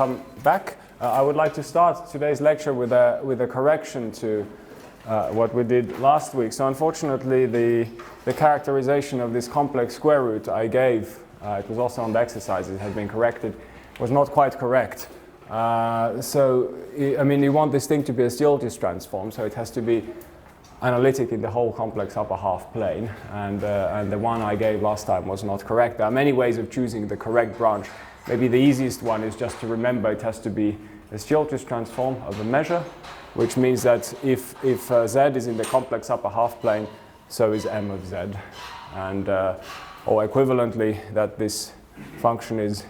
welcome back. I would like to start today's lecture with a correction to what we did last week. So unfortunately, the characterization of this complex square root I gave, it was also on the exercise, it has been corrected, was not quite correct. So, I mean, you want this thing to be a Stieltjes transform, so it has to be analytic in the whole complex upper half plane, and the one I gave last time was not correct. There are many ways of choosing the correct branch. Maybe the easiest one is just to remember it has to be a Stieltjes transform of a measure, which means that if z is in the complex upper half plane, so is m of z, and or equivalently that this function is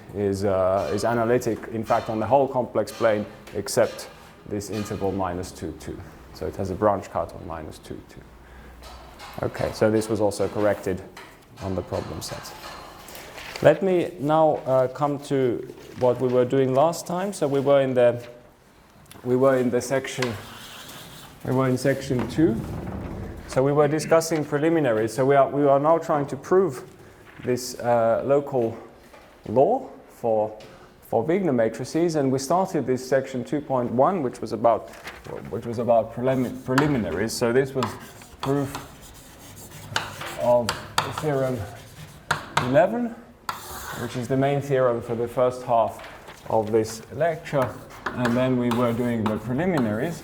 analytic, in fact, on the whole complex plane except this interval minus 2, 2. So it has a branch cut on minus 2, 2. Okay, so this was also corrected on the problem set. Let me now come to what we were doing last time. So we were in section 2. So we were discussing preliminaries. So we are now trying to prove this local law for Wigner matrices, and we started this section 2.1, which was about preliminaries. So this was proof of theorem 11, which is the main theorem for the first half of this lecture, and then we were doing the preliminaries,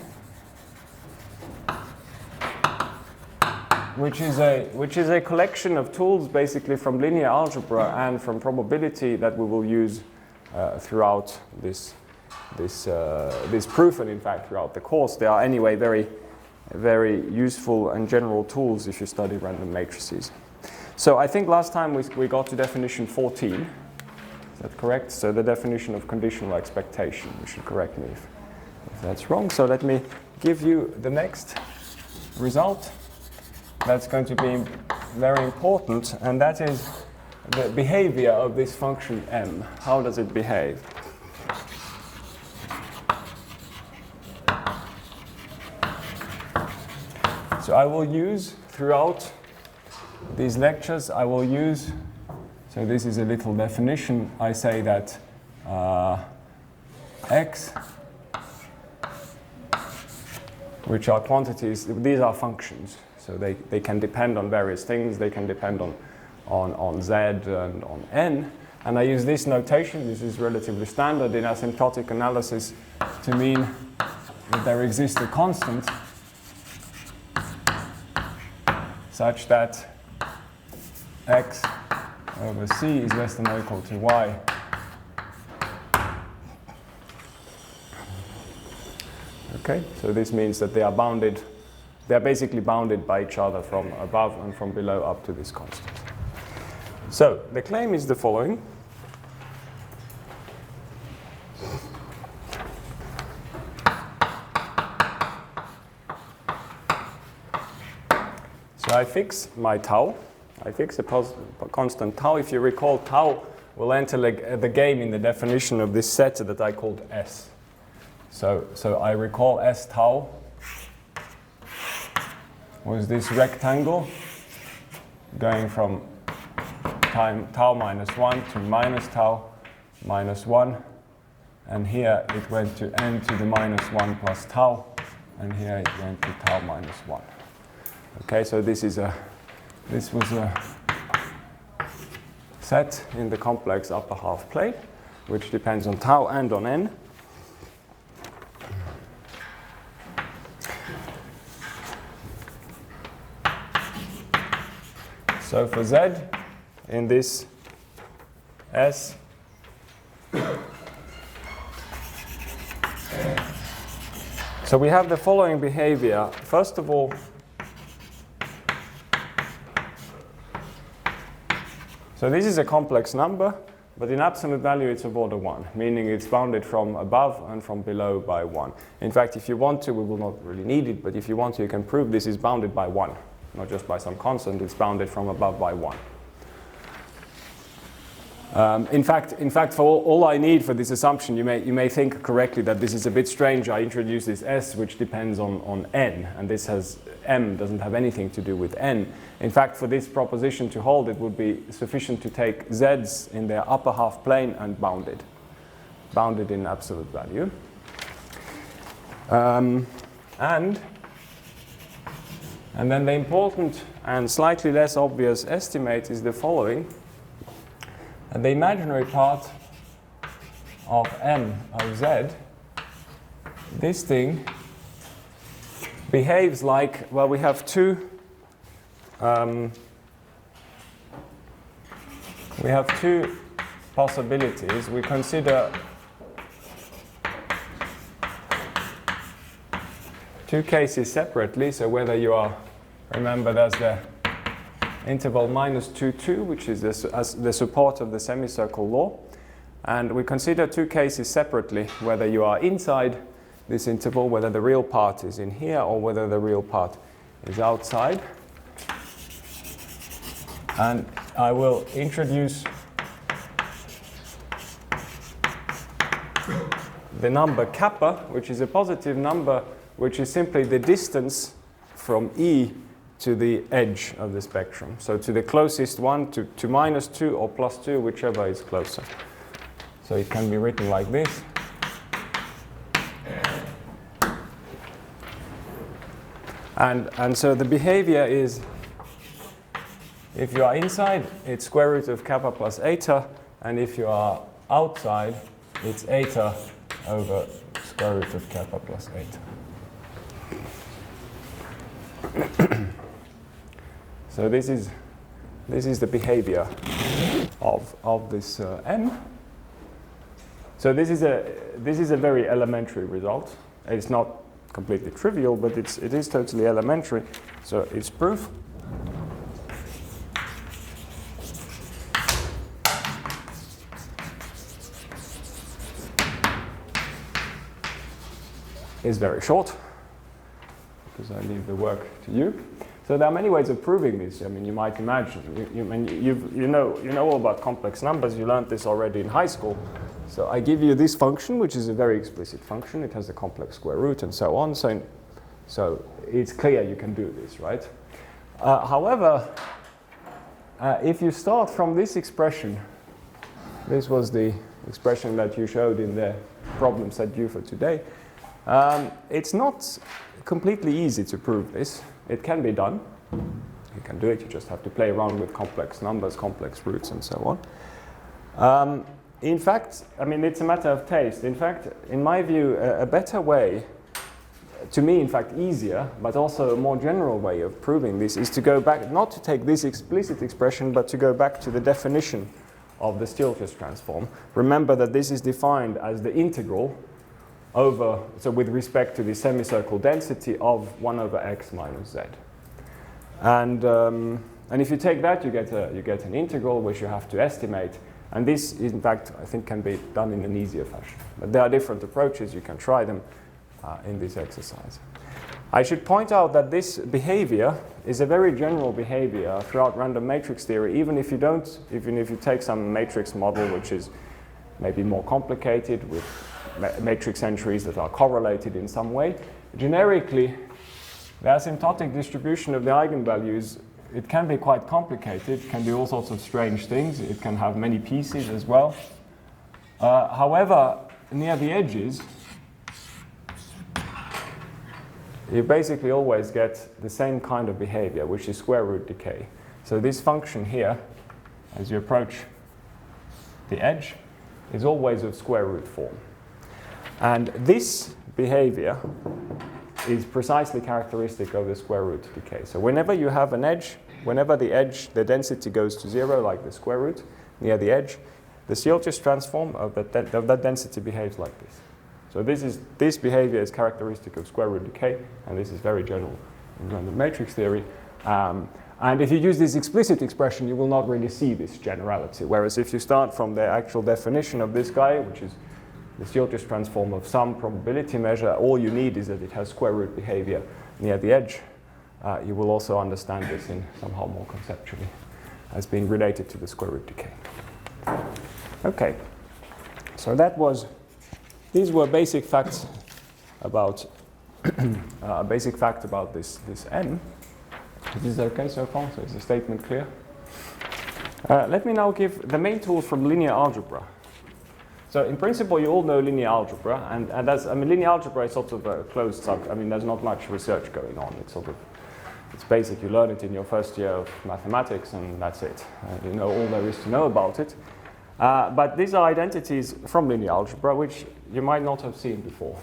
which is a collection of tools basically from linear algebra and from probability that we will use throughout this proof, and in fact throughout the course. They are anyway very, very useful and general tools if you study random matrices. So I think last time we got to definition 14. Is that correct? So the definition of conditional expectation. You should correct me if that's wrong. So let me give you the next result. That's going to be very important, and that is the behavior of this function m. How does it behave? So I will use throughout these lectures, so this is a little definition. I say that x, which are quantities, these are functions. So they can depend on various things. They can depend on z and on n. And I use this notation. This is relatively standard in asymptotic analysis to mean that there exists a constant such that x over c is less than or equal to y. Okay, so this means that they are basically bounded by each other from above and from below up to this constant. So the claim is the following. So I fix my tau. I fix a constant tau. If you recall, tau will enter the game in the definition of this set that I called S. So I recall S tau was this rectangle going from time tau minus 1 to minus tau minus 1, and here it went to n to the minus 1 plus tau, and here it went to tau minus 1. Okay, so this was a set in the complex upper half plane, which depends on tau and on n. So for z in this S, so we have the following behavior. First of all, so this is a complex number, but in absolute value it's of order 1, meaning it's bounded from above and from below by 1. In fact, if you want to, we will not really need it, but if you want to, you can prove this is bounded by 1. Not just by some constant, it's bounded from above by 1. In fact, for all I need for this assumption, you may think correctly that this is a bit strange. I introduce this S, which depends on n, and this has m doesn't have anything to do with n. In fact, for this proposition to hold, it would be sufficient to take z's in their upper half plane and bound it. bounded in absolute value. And then the important and slightly less obvious estimate is the following. And the imaginary part of M of Z, this thing behaves like, well, we have two possibilities. We consider two cases separately, so whether you are, remember there's the interval -2, 2, which is the support of the semicircle law. And we consider two cases separately, whether you are inside this interval, whether the real part is in here, or whether the real part is outside. And I will introduce the number kappa, which is a positive number, which is simply the distance from E to the edge of the spectrum. So to the closest one, to -2 or +2, whichever is closer. So it can be written like this. And so the behavior is, if you are inside, it's square root of kappa plus eta, and if you are outside, it's eta over square root of kappa plus eta. So this is the behavior of this M. So this is a very elementary result. It's not completely trivial, but it is totally elementary. So its proof is very short, because I leave the work to you. So there are many ways of proving this. I mean, you might imagine, you know all about complex numbers. You learned this already in high school. So I give you this function, which is a very explicit function. It has a complex square root and so on. So it's clear you can do this, right? However, if you start from this expression, this was the expression that you showed in the problem set due for today. It's not completely easy to prove this. It can be done. You can do it. You just have to play around with complex numbers, complex roots, and so on. In fact, I mean, it's a matter of taste. In fact, in my view, a better way, to me, in fact, easier, but also a more general way of proving this is to go back, not to take this explicit expression, but to go back to the definition of the Stieltjes transform. Remember that this is defined as the integral over, so with respect to the semicircle density of 1 over x minus z. And if you take that, you get an integral which you have to estimate. And this, in fact, I think can be done in an easier fashion. But there are different approaches. You can try them in this exercise. I should point out that this behavior is a very general behavior throughout random matrix theory, even if you take some matrix model which is maybe more complicated with matrix entries that are correlated in some way. Generically, the asymptotic distribution of the eigenvalues, it can be quite complicated. It can do all sorts of strange things. It can have many pieces as well. However, near the edges, you basically always get the same kind of behavior, which is square root decay. So this function here, as you approach the edge, is always of square root form. And this behavior is precisely characteristic of the square root decay. So whenever you have an edge, whenever the density goes to 0, like the square root near the edge, the Stieltjes transform of that density behaves like this. So this behavior is characteristic of square root decay, and this is very general in random matrix theory. And if you use this explicit expression, you will not really see this generality. Whereas if you start from the actual definition of this guy, which is the Stieltjes transform of some probability measure, all you need is that it has square root behavior near the edge. You will also understand this in somehow more conceptually as being related to the square root decay. Okay, so these were basic facts about a basic fact about this M. Is this okay so far? So is the statement clear? Let me now give the main tools from linear algebra. So in principle, you all know linear algebra, and that's, I mean, linear algebra is sort of a closed subject. I mean, there's not much research going on. It's basic. You learn it in your first year of mathematics, and that's it. You know all there is to know about it. But these are identities from linear algebra, which you might not have seen before.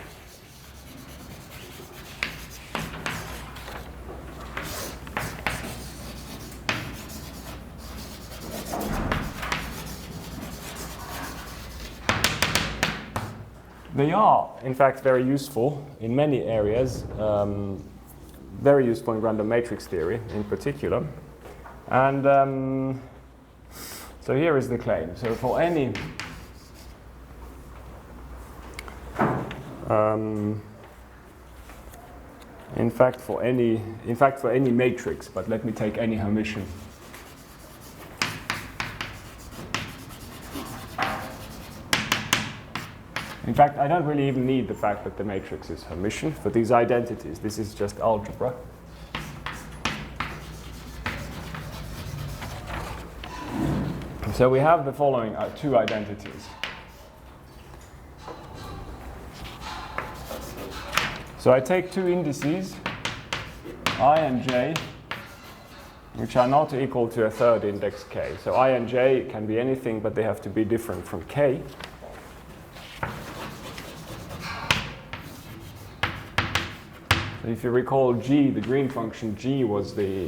They are, in fact, very useful in many areas, very useful in random matrix theory in particular. And so here is the claim. So for any in fact for any matrix, but let me take any Hermitian. In fact, I don't really even need the fact that the matrix is Hermitian for these identities. This is just algebra. So we have the following two identities. So I take two indices, I and j, which are not equal to a third index k. So I and j can be anything, but they have to be different from k. If you recall g, the green function g was the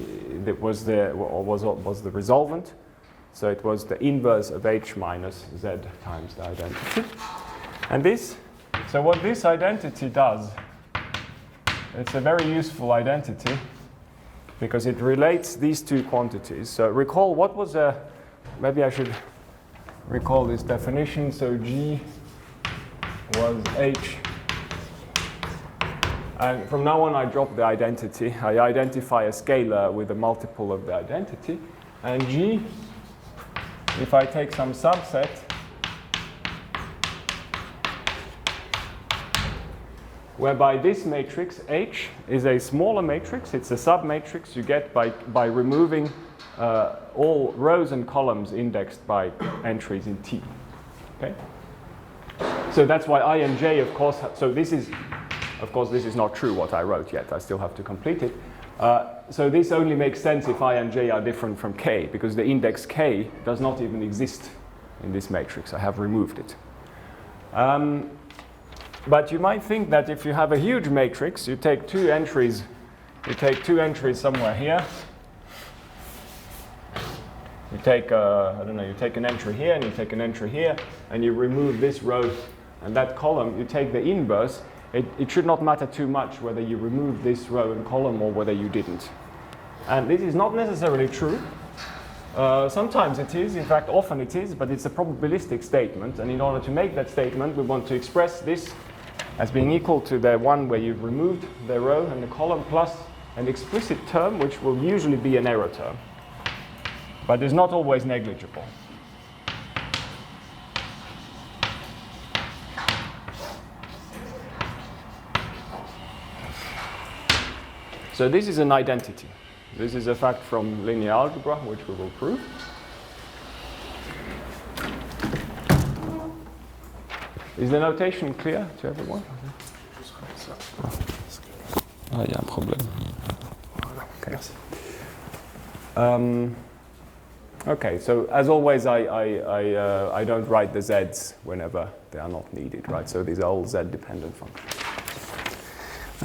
resolvent, so it was the inverse of h minus z times the identity. And this, so what this identity does, it's a very useful identity because it relates these two quantities. So recall what was maybe I should recall this definition. So g was h. And from now on, I drop the identity. I identify a scalar with a multiple of the identity. And G, if I take some subset, whereby this matrix, H, is a smaller matrix. It's a submatrix you get by removing all rows and columns indexed by entries in T. Okay? So that's why I and J, of course, so this is, of course, this is not true what I wrote yet. I still have to complete it. So this only makes sense if I and j are different from k, because the index k does not even exist in this matrix. I have removed it. But you might think that if you have a huge matrix, you take two entries somewhere here. You take, I don't know, you take an entry here and you take an entry here, and you remove this row and that column. You take the inverse. It should not matter too much whether you remove this row and column or whether you didn't. And this is not necessarily true. Sometimes it is, in fact often it is, but it's a probabilistic statement, and in order to make that statement we want to express this as being equal to the one where you've removed the row and the column plus an explicit term which will usually be an error term, but is not always negligible. So this is an identity. This is a fact from linear algebra, which we will prove. Is the notation clear to everyone? Ah, il y a un problème. Okay. Okay, so as always, I don't write the z's whenever they are not needed, right? So these are all z-dependent functions.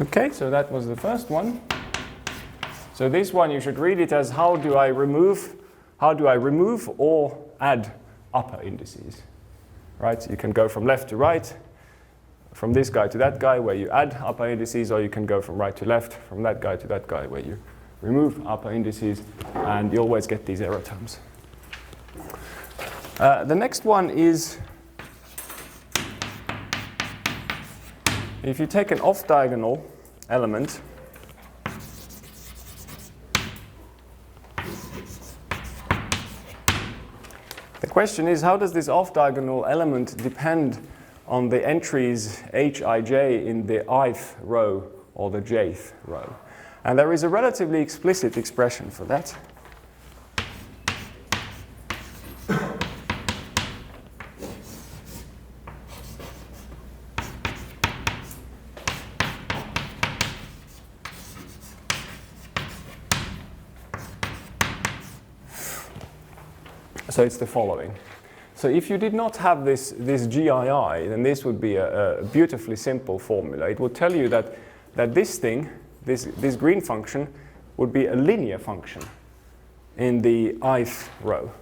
Okay, so that was the first one. So this one you should read it as how do I remove or add upper indices, right? You can go from left to right, from this guy to that guy where you add upper indices, or you can go from right to left, from that guy to that guy where you remove upper indices, and you always get these error terms. The next one is if you take an off-diagonal element, the question is, how does this off-diagonal element depend on the entries hij in the ith row or the jth row? And there is a relatively explicit expression for that. So it's the following. So if you did not have this GII, then this would be a beautifully simple formula. It would tell you that this thing, this green function, would be a linear function in the ith row.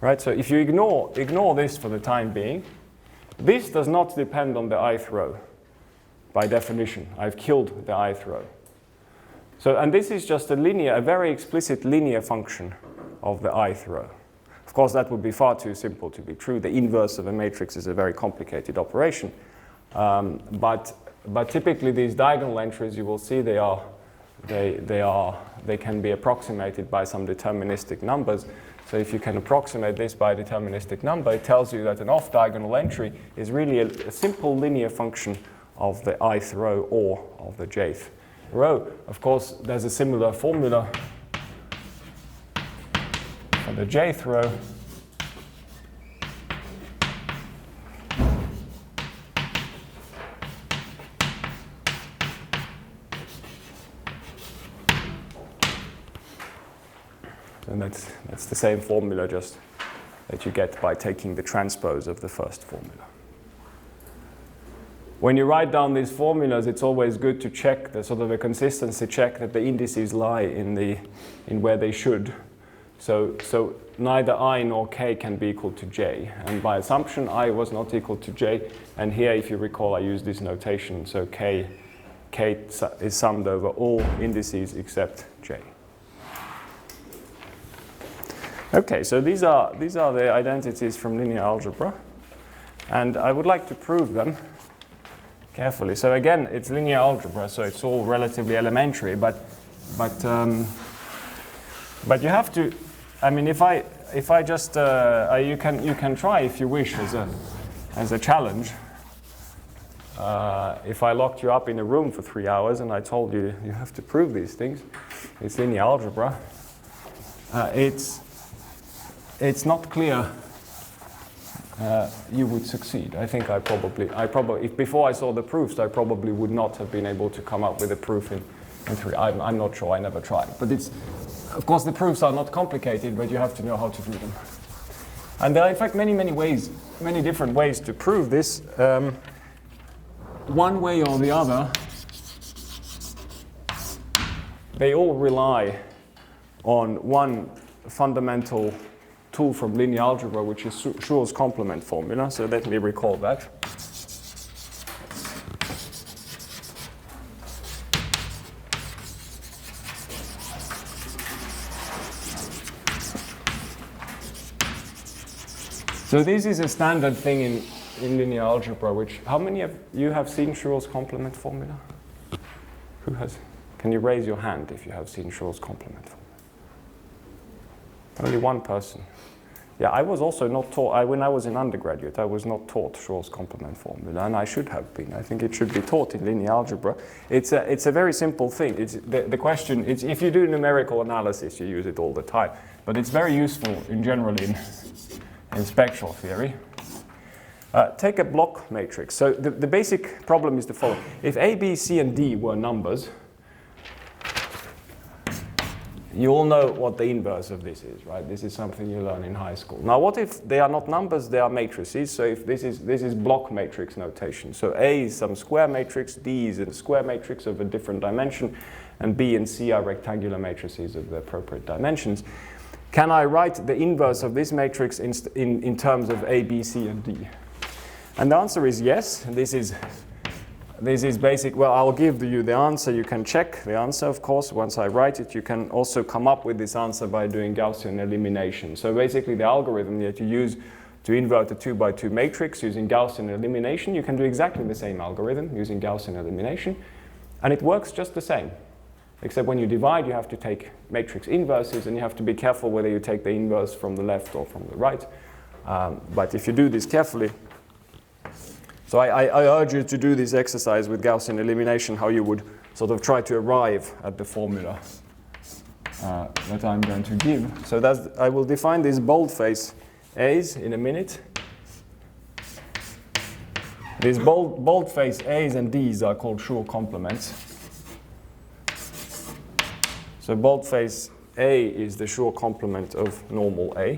Right? So if you ignore this for the time being, this does not depend on the ith row. By definition, I've killed the ith row. So, and this is just a very explicit linear function of the ith row. Of course, that would be far too simple to be true. The inverse of a matrix is a very complicated operation. But typically, these diagonal entries, you will see they can be approximated by some deterministic numbers. So if you can approximate this by a deterministic number, it tells you that an off-diagonal entry is really a simple linear function of the ith row or of the jth row. Of course, there's a similar formula for the jth row. And that's the same formula just that you get by taking the transpose of the first formula. When you write down these formulas, it's always good to check the sort of a consistency check that the indices lie in where they should. So neither I nor K can be equal to J. And by assumption, I was not equal to J. And here, if you recall, I used this notation. So K is summed over all indices except J. Okay, so these are the identities from linear algebra. And I would like to prove them carefully. So again, it's linear algebra, so it's all relatively elementary. But you have to. I mean, if I just you can try if you wish as a challenge. If I locked you up in a room for 3 hours and I told you you have to prove these things, it's linear algebra. It's not clear you would succeed. I think I probably, if before I saw the proofs, I probably would not have been able to come up with a proof in 3. I'm not sure. I never tried. But of course, the proofs are not complicated, but you have to know how to do them. And there are, in fact, many different ways to prove this. One way or the other, they all rely on one fundamental tool from linear algebra, which is Schur's complement formula. So let me recall that. So this is a standard thing in linear algebra. How many of you have seen Schur's complement formula? Who has? Can you raise your hand if you have seen Schur's complement formula? Only one person. Yeah, I was also not taught, when I was an undergraduate, I was not taught Schur's complement formula, and I should have been. I think it should be taught in linear algebra. It's a very simple thing. The question is, if you do numerical analysis, you use it all the time. But it's very useful in general in spectral theory. Take a block matrix. So the basic problem is the following. If A, B, C, and D were numbers, you all know what the inverse of this is, right? This is something you learn in high school. Now, what if they are not numbers, they are matrices? So if this is block matrix notation. So A is some square matrix, D is a square matrix of a different dimension, and B and C are rectangular matrices of the appropriate dimensions. Can I write the inverse of this matrix in terms of A, B, C, and D? And the answer is yes. This is basic. Well, I'll give you the answer. You can check the answer, of course. Once I write it, you can also come up with this answer by doing Gaussian elimination. So basically, the algorithm that you use to invert a 2x2 matrix using Gaussian elimination, you can do exactly the same algorithm using Gaussian elimination. And it works just the same. Except when you divide, you have to take matrix inverses, and you have to be careful whether you take the inverse from the left or from the right. But if you do this carefully, so I urge you to do this exercise with Gaussian elimination, how you would sort of try to arrive at the formula that I'm going to give. So I will define these boldface A's in a minute. These boldface A's and D's are called Schur complements. So boldface A is the Schur complement of normal A.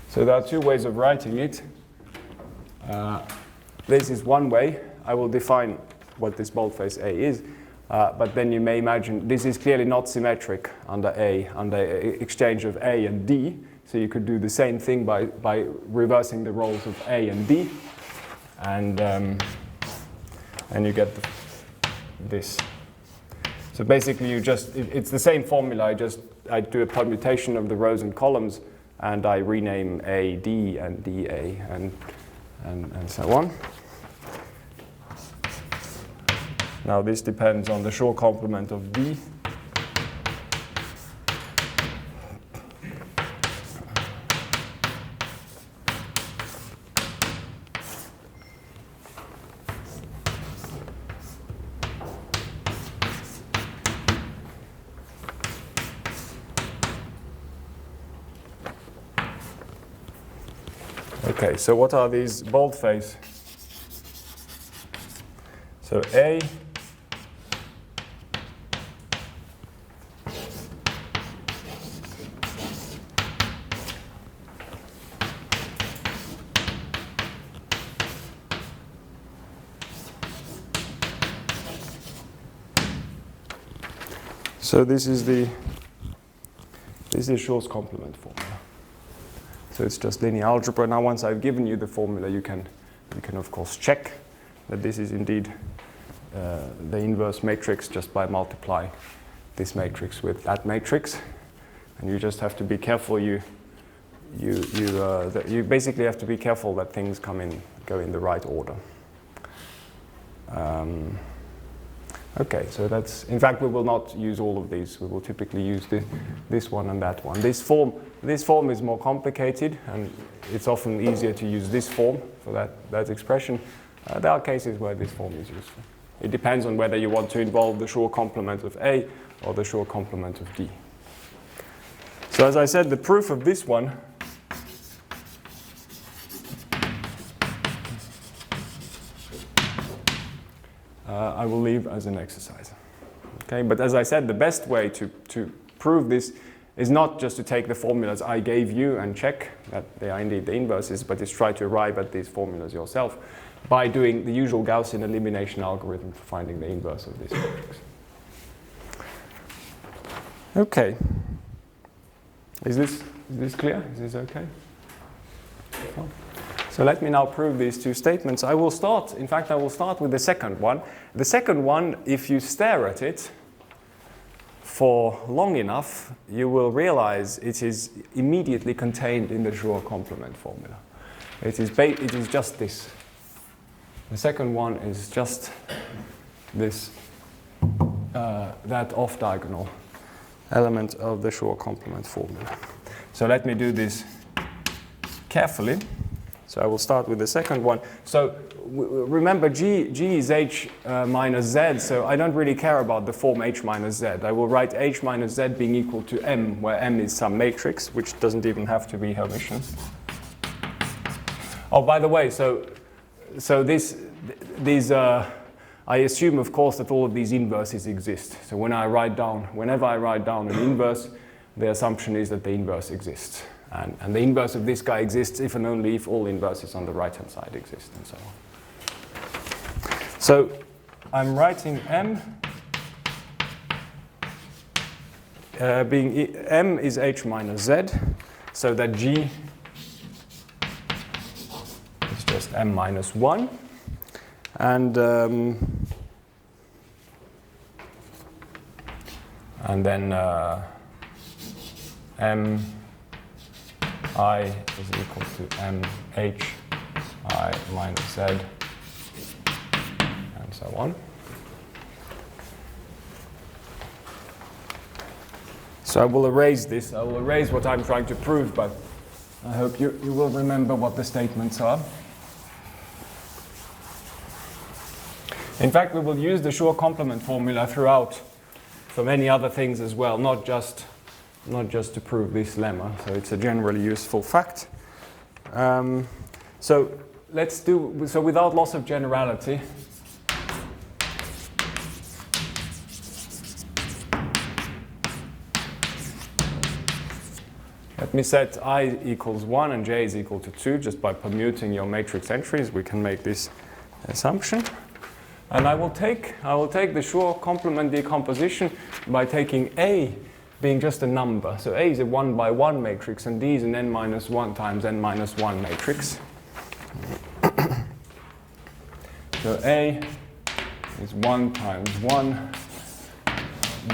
So there are two ways of writing it. This is one way. I will define what this boldface A is, but then you may imagine this is clearly not symmetric under A, under exchange of A and D. So you could do the same thing by reversing the roles of A and D, and you get this. So basically, it's the same formula. I do a permutation of the rows and columns, and I rename A D and D A and so on. Now this depends on the Schur complement of D. Okay, so what are these boldface? So A so this is Schur's complement formula. So it's just linear algebra. Now once I've given you the formula, you can of course check that this is indeed the inverse matrix just by multiplying this matrix with that matrix. And you just have to be careful. You basically have to be careful that things go in the right order. Okay, so that's, in fact, we will not use all of these. We will typically use this one and that one. This form is more complicated, and it's often easier to use this form for that expression. There are cases where this form is useful. It depends on whether you want to involve the Schur complement of A or the Schur complement of D. So as I said, the proof of this one I will leave as an exercise. Okay, but as I said, the best way to prove this is not just to take the formulas I gave you and check that they are indeed the inverses, but is try to arrive at these formulas yourself by doing the usual Gaussian elimination algorithm for finding the inverse of this matrix. Okay. Is this clear? Is this okay? Oh. So let me now prove these two statements. I will start with the second one. The second one, if you stare at it for long enough, you will realize it is immediately contained in the Schur complement formula. It is just this. The second one is just this, that off-diagonal element of the Schur complement formula. So let me do this carefully. So I will start with the second one. So remember, G is H minus Z, so I don't really care about the form H minus Z. I will write H minus Z being equal to M, where M is some matrix, which doesn't even have to be Hermitian. Oh, by the way, so I assume, of course, that all of these inverses exist. So whenever I write down an inverse, the assumption is that the inverse exists. And the inverse of this guy exists if and only if all inverses on the right-hand side exist, and so on. So I'm writing M being M is H minus Z, so that G is just M minus 1. And then M I is equal to M H I minus Z, and so on. So I will erase this. I will erase what I'm trying to prove, but I hope you will remember what the statements are. In fact, we will use the Schur complement formula throughout for many other things as well, not just to prove this lemma. So it's a generally useful fact. So without loss of generality, let me set I equals 1 and j is equal to 2. Just by permuting your matrix entries, we can make this assumption. And I will take the Schur complement decomposition by taking A being just a number. So A is a 1 by 1 matrix, and D is an n minus 1 times n minus 1 matrix. So A is 1 times 1.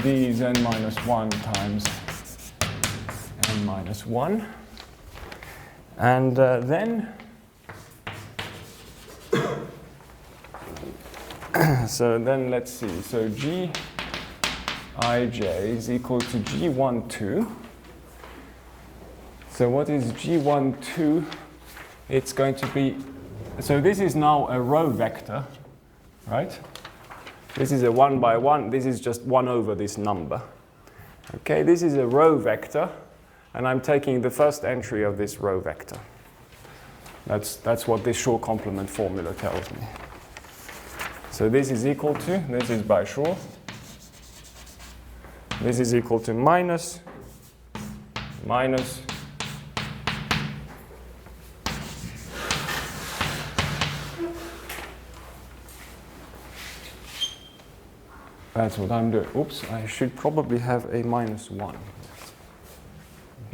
D is n minus 1 times n minus 1. And then so then let's see. So G ij is equal to G12. So what is G12? It's going to be, so this is now a row vector, right? This is a 1 by 1. This is just 1 over this number. Okay, this is a row vector, and I'm taking the first entry of this row vector. That's what this Schur complement formula tells me. So this is equal to, this is by Schur, this is equal to minus, that's what I'm doing. Oops, I should probably have a minus 1.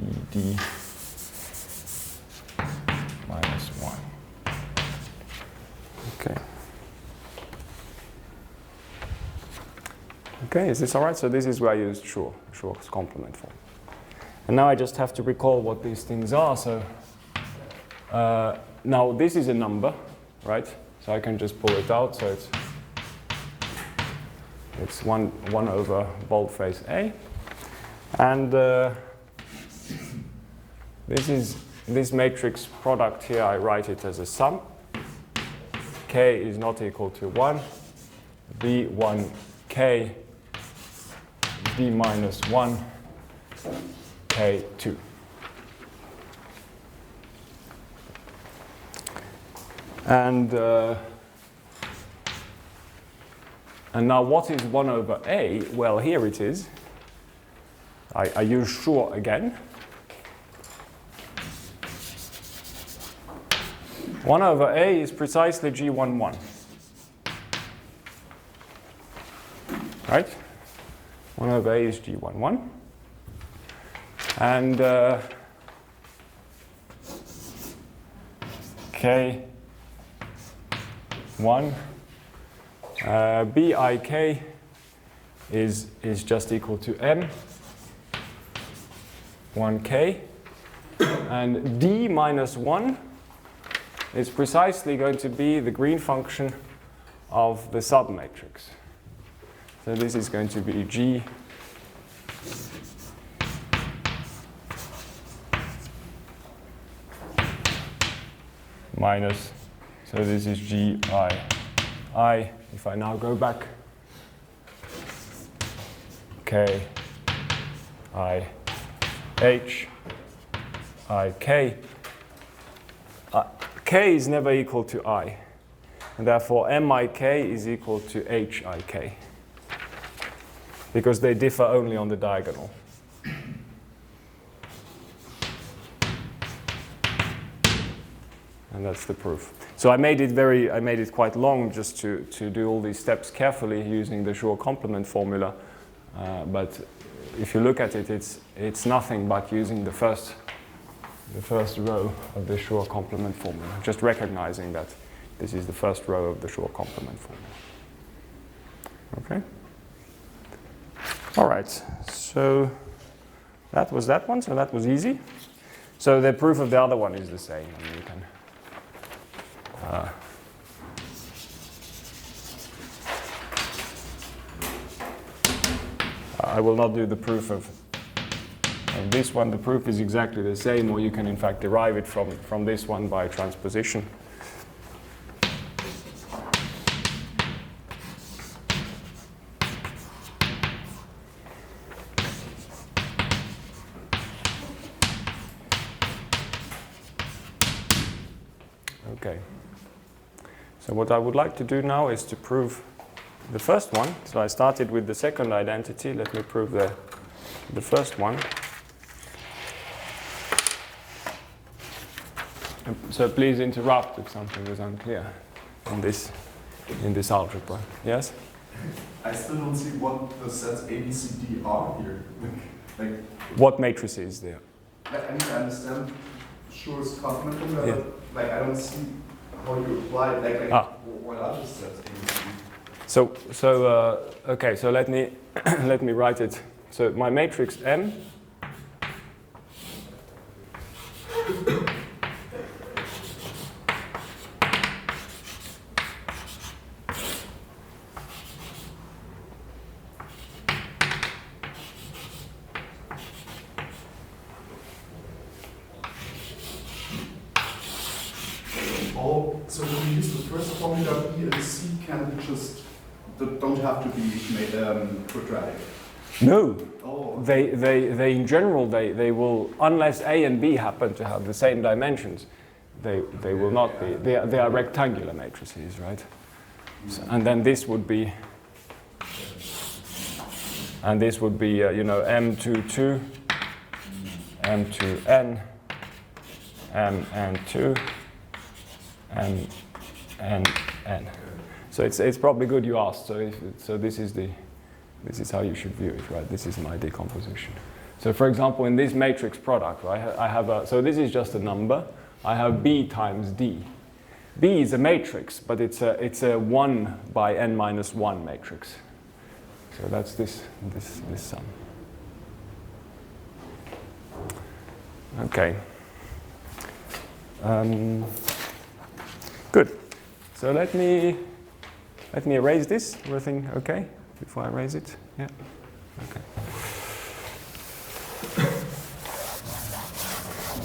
BD minus 1. Okay. Okay, is this all right? So this is where I used Schur's complement form. And now I just have to recall what these things are. So now this is a number, right? So I can just pull it out. So it's 1 over boldface A. And this matrix product here, I write it as a sum. K is not equal to 1. B1K D minus 1 K2. And now what is 1 over A? Well, here it is. I use Schur again. 1 over A is precisely G11. Right? 1 over A is G11. And K1, BIK is just equal to M, 1K. And D minus 1 is precisely going to be the green function of the submatrix. So this is going to be G minus, so this is G I. If I now go back, K I H I K. K is never equal to I, and therefore MIK is equal to HIK, because they differ only on the diagonal. And that's the proof. So I made it quite long just to do all these steps carefully using the Schur complement formula. But if you look at it, it's nothing but using the first row of the Schur complement formula, just recognizing that this is the first row of the Schur complement formula. Okay? All right, so that was that one, so that was easy. So the proof of the other one is the same. I mean, you can I will not do the proof of this one. The proof is exactly the same, or you can in fact derive it from this one by transposition. what I would like to do now is to prove the first one. So I started with the second identity. Let me prove the first one. So please interrupt if something is unclear in this algebra. Yes? I still don't see what the sets A, B, C, D are here. Like what matrices there? I mean, I understand Schur's complement, but like I don't see how you apply it. What are the sets A, B, C? Okay. So let me let me write it. So my matrix M. So when you use the first formula, B and C can just don't have to be made quadratic. No. Oh. They in general they will, unless A and B happen to have the same dimensions, they will not be. They are rectangular matrices, right? So, and then this would be M to 2, M to n, M and 2. And n. So it's probably good you asked. So this is how you should view it, right? This is my decomposition. So for example, in this matrix product, right, I have so this is just a number. I have B times D. B is a matrix, but it's a 1 by n minus 1 matrix. So that's this sum. Okay. Good. So let me erase this. Everything okay before I erase it? Yeah. Okay.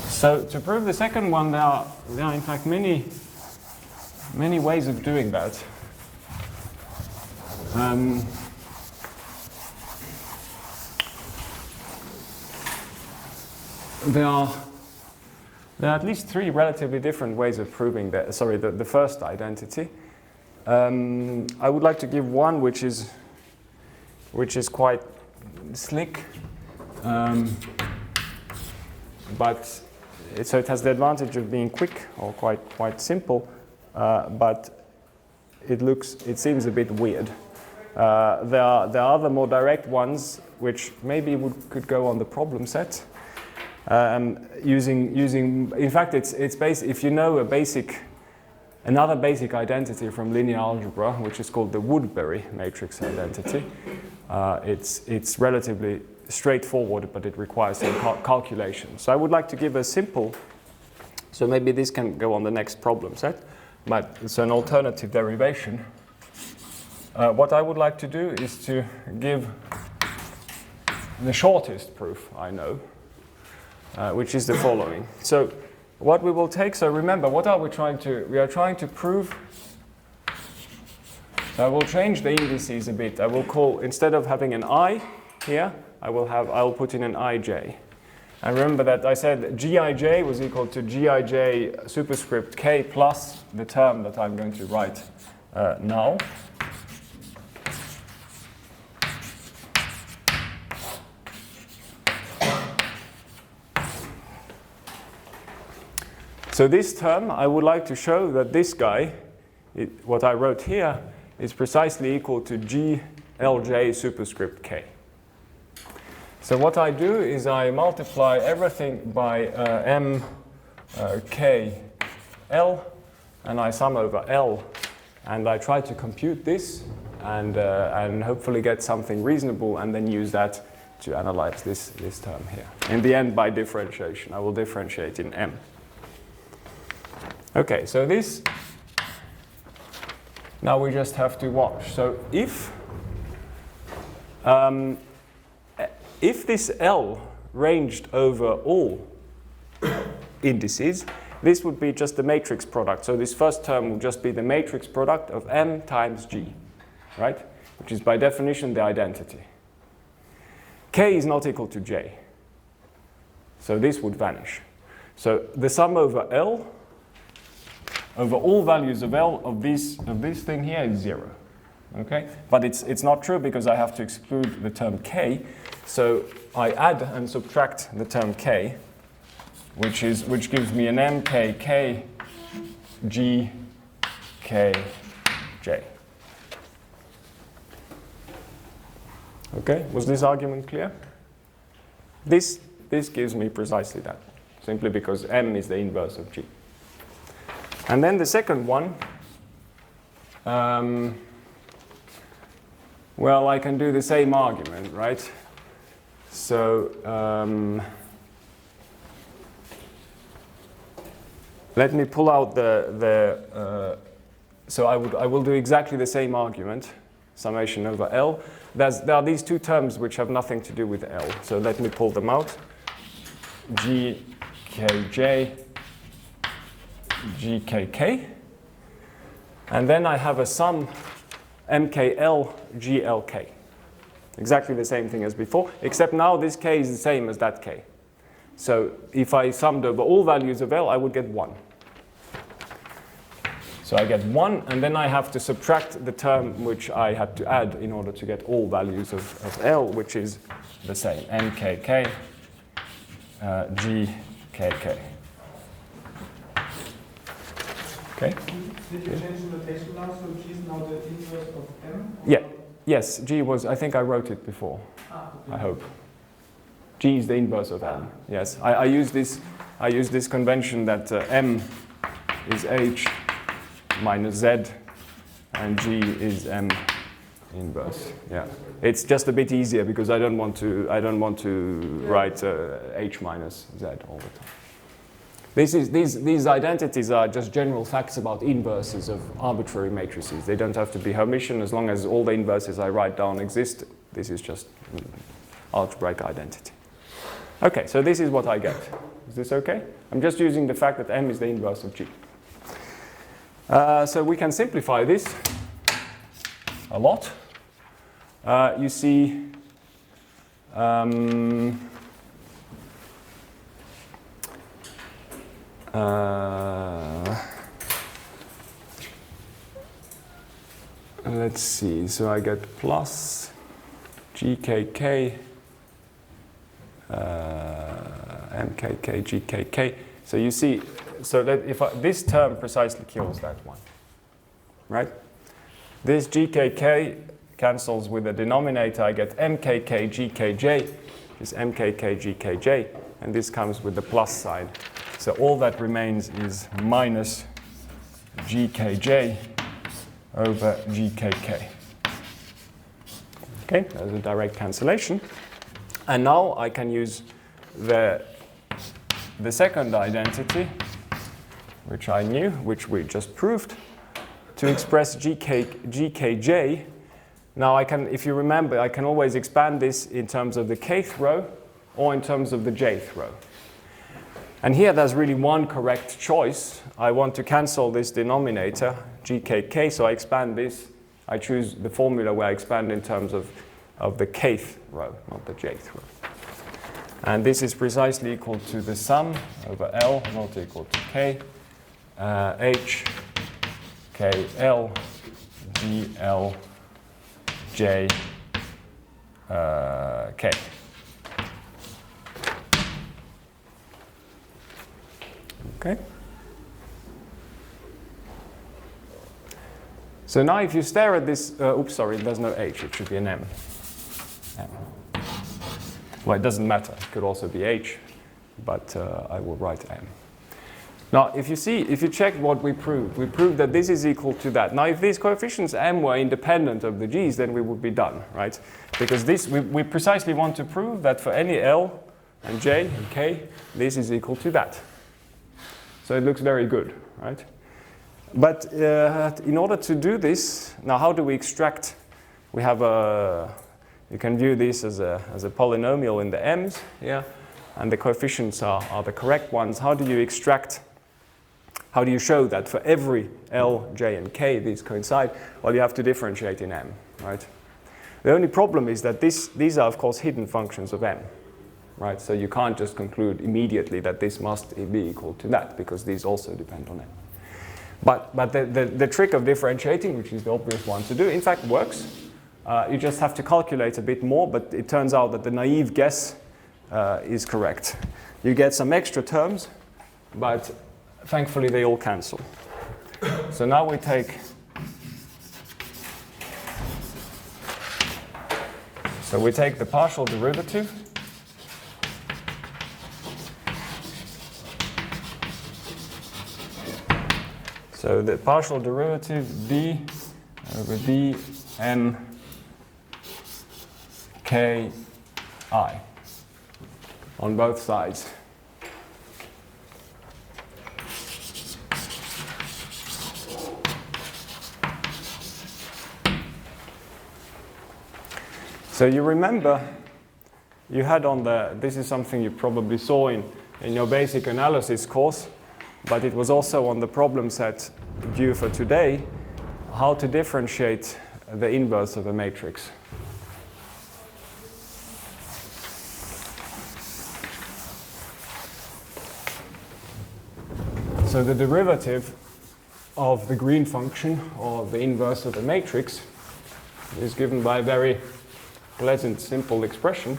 So to prove the second one, there are in fact many ways of doing that. There are at least three relatively different ways of proving the first identity. I would like to give one which is quite slick, but so it has the advantage of being quick or quite simple, but it seems a bit weird. There are other more direct ones which maybe could go on the problem set. In fact, it's basic. If you know another basic identity from linear algebra, which is called the Woodbury matrix identity, it's relatively straightforward, but it requires some calculation. So I would like to give a simple. So maybe this can go on the next problem set, but it's an alternative derivation. What I would like to do is to give the shortest proof I know. Which is the following. So what we will take, so remember, what are we trying to, we are trying to prove, so I will change the indices a bit. I will call, instead of having an I here, I will put in an ij. And remember that I said gij was equal to gij superscript k plus the term that I'm going to write now. So this term, I would like to show that this guy, what I wrote here, is precisely equal to glj superscript k. So what I do is I multiply everything by m k l, and I sum over l, and I try to compute this, and hopefully get something reasonable, and then use that to analyze this term here. In the end, by differentiation, I will differentiate in m. Okay, so this, now we just have to watch. So if this L ranged over all indices, this would be just the matrix product. So this first term will just be the matrix product of M times G, right? Which is by definition the identity. K is not equal to J. So this would vanish. So the sum over L over all values of L of this thing here is 0. Okay? But it's not true because I have to exclude the term k. So I add and subtract the term k, which gives me an mkk g k j. Okay? Was this argument clear? This gives me precisely that, simply because m is the inverse of g. And then the second one, well, I can do the same argument, right? So let me pull out so I will do exactly the same argument, summation over L. There are these two terms which have nothing to do with L. So let me pull them out. GKJ, GKK. And then I have a sum MKL, GLK. Exactly the same thing as before, except now this K is the same as that K. So if I summed over all values of L, I would get 1. So I get 1, and then I have to subtract the term which I had to add in order to get all values of L, which is the same, MKK, GKK. Okay? Did you change the notation now, so G is now the inverse of M? Yeah. Yes, G was, I think I wrote it before, I hope. G is the inverse of M, yes. I use this convention that M is H minus Z and G is M inverse. Yeah, it's just a bit easier because I don't want to write H minus Z all the time. These identities are just general facts about inverses of arbitrary matrices. They don't have to be Hermitian as long as all the inverses I write down exist. This is just algebraic identity. Okay, so this is what I get. Is this okay? I'm just using the fact that M is the inverse of G. So we can simplify this a lot. You see, let's see, so I get plus GKK, MKK, GKK. So you see, so that if this term precisely kills that one, right? This GKK cancels with the denominator. I get MKK, GKJ, is MKK, GKJ, and this comes with the plus sign. So all that remains is minus GKJ over GKK. Okay, there's a direct cancellation. And now I can use the second identity, which I knew, which we just proved, to express GKJ. Now I can, if you remember, I can always expand this in terms of the kth row or in terms of the jth row. And here there's really one correct choice. I want to cancel this denominator, GKK, so I expand this. I choose the formula where I expand in terms of the kth row, not the jth row. And this is precisely equal to the sum over L, not equal to K, H, K, L, G, L, J, K. Okay. So now if you stare at this, oops, sorry, there's no H, it should be an M. M. Well, it doesn't matter, it could also be H, but I will write M. Now, if you check what we proved that this is equal to that. Now, if these coefficients M were independent of the G's, then we would be done, right? Because this, we precisely want to prove that for any L and J and K, this is equal to that. So it looks very good, right? But in order to do this, now how do we extract? We have you can view this as a polynomial in the M's, yeah, and the coefficients are the correct ones. How do you extract? How do you show that for every L, J, and K these coincide? Well, you have to differentiate in M, right? The only problem is that these are, of course, hidden functions of M, right? So you can't just conclude immediately that this must be equal to that, because these also depend on M. But the trick of differentiating, which is the obvious one to do, in fact works. You just have to calculate a bit more, but it turns out that the naive guess is correct. You get some extra terms, but thankfully they all cancel. So now we take, the partial derivative. So the partial derivative d over d n k I on both sides. So you remember you had on this is something you probably saw in your basic analysis course, but it was also on the problem set due for today, how to differentiate the inverse of a matrix. So the derivative of the green function, or the inverse of the matrix, is given by a very pleasant, simple expression.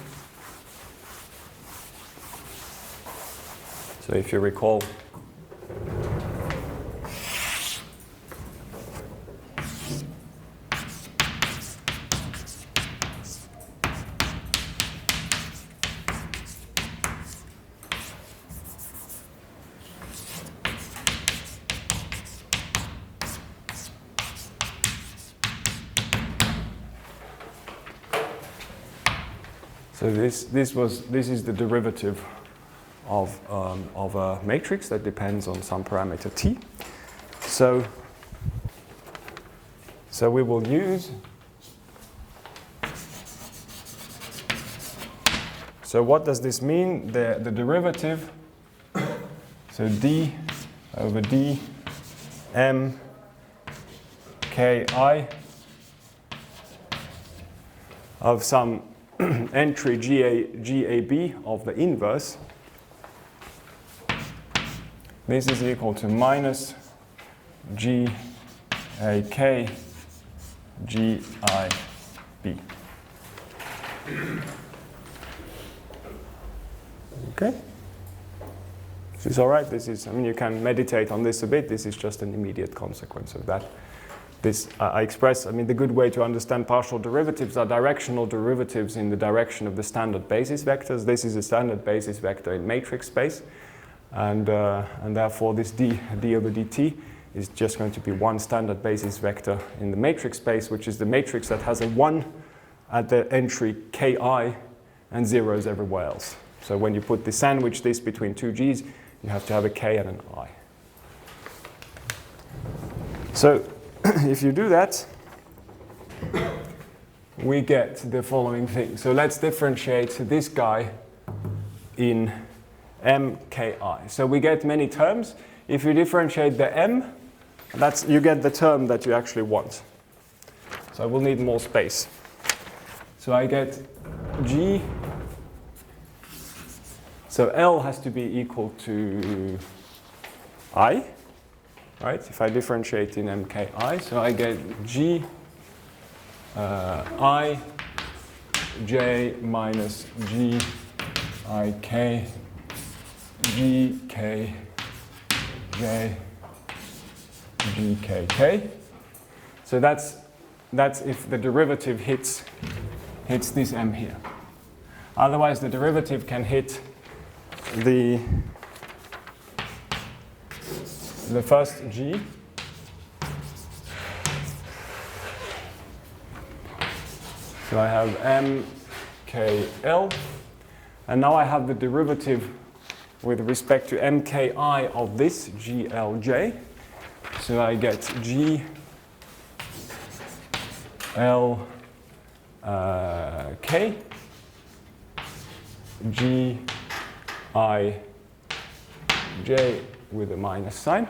So if you recall, so this is the derivative of a matrix that depends on some parameter t. So we will use. So what does this mean? The derivative. So d over d m k I of some entry GAB of the inverse. This is equal to minus GAK GIB. Okay? This is all right. This is, you can meditate on this a bit. This is just an immediate consequence of that. This, I express, the good way to understand partial derivatives are directional derivatives in the direction of the standard basis vectors. This is a standard basis vector in matrix space. And therefore this d over dt is just going to be one standard basis vector in the matrix space, which is the matrix that has a 1 at the entry ki and zeros everywhere else. So when you sandwich this between two g's, you have to have a k and an I. So if you do that, we get the following thing. So let's differentiate this guy in mki. So we get many terms. If you differentiate the m, you get the term that you actually want. So I will need more space. So I get g. So L has to be equal to I, right? If I differentiate in mki, so I get g I j minus g I k g k j g k k. So that's if the derivative hits this m here. Otherwise, the derivative can hit the first g. So I have m k l, and now I have the derivative with respect to mki of this glj. So I get g l k g I j with a minus sign.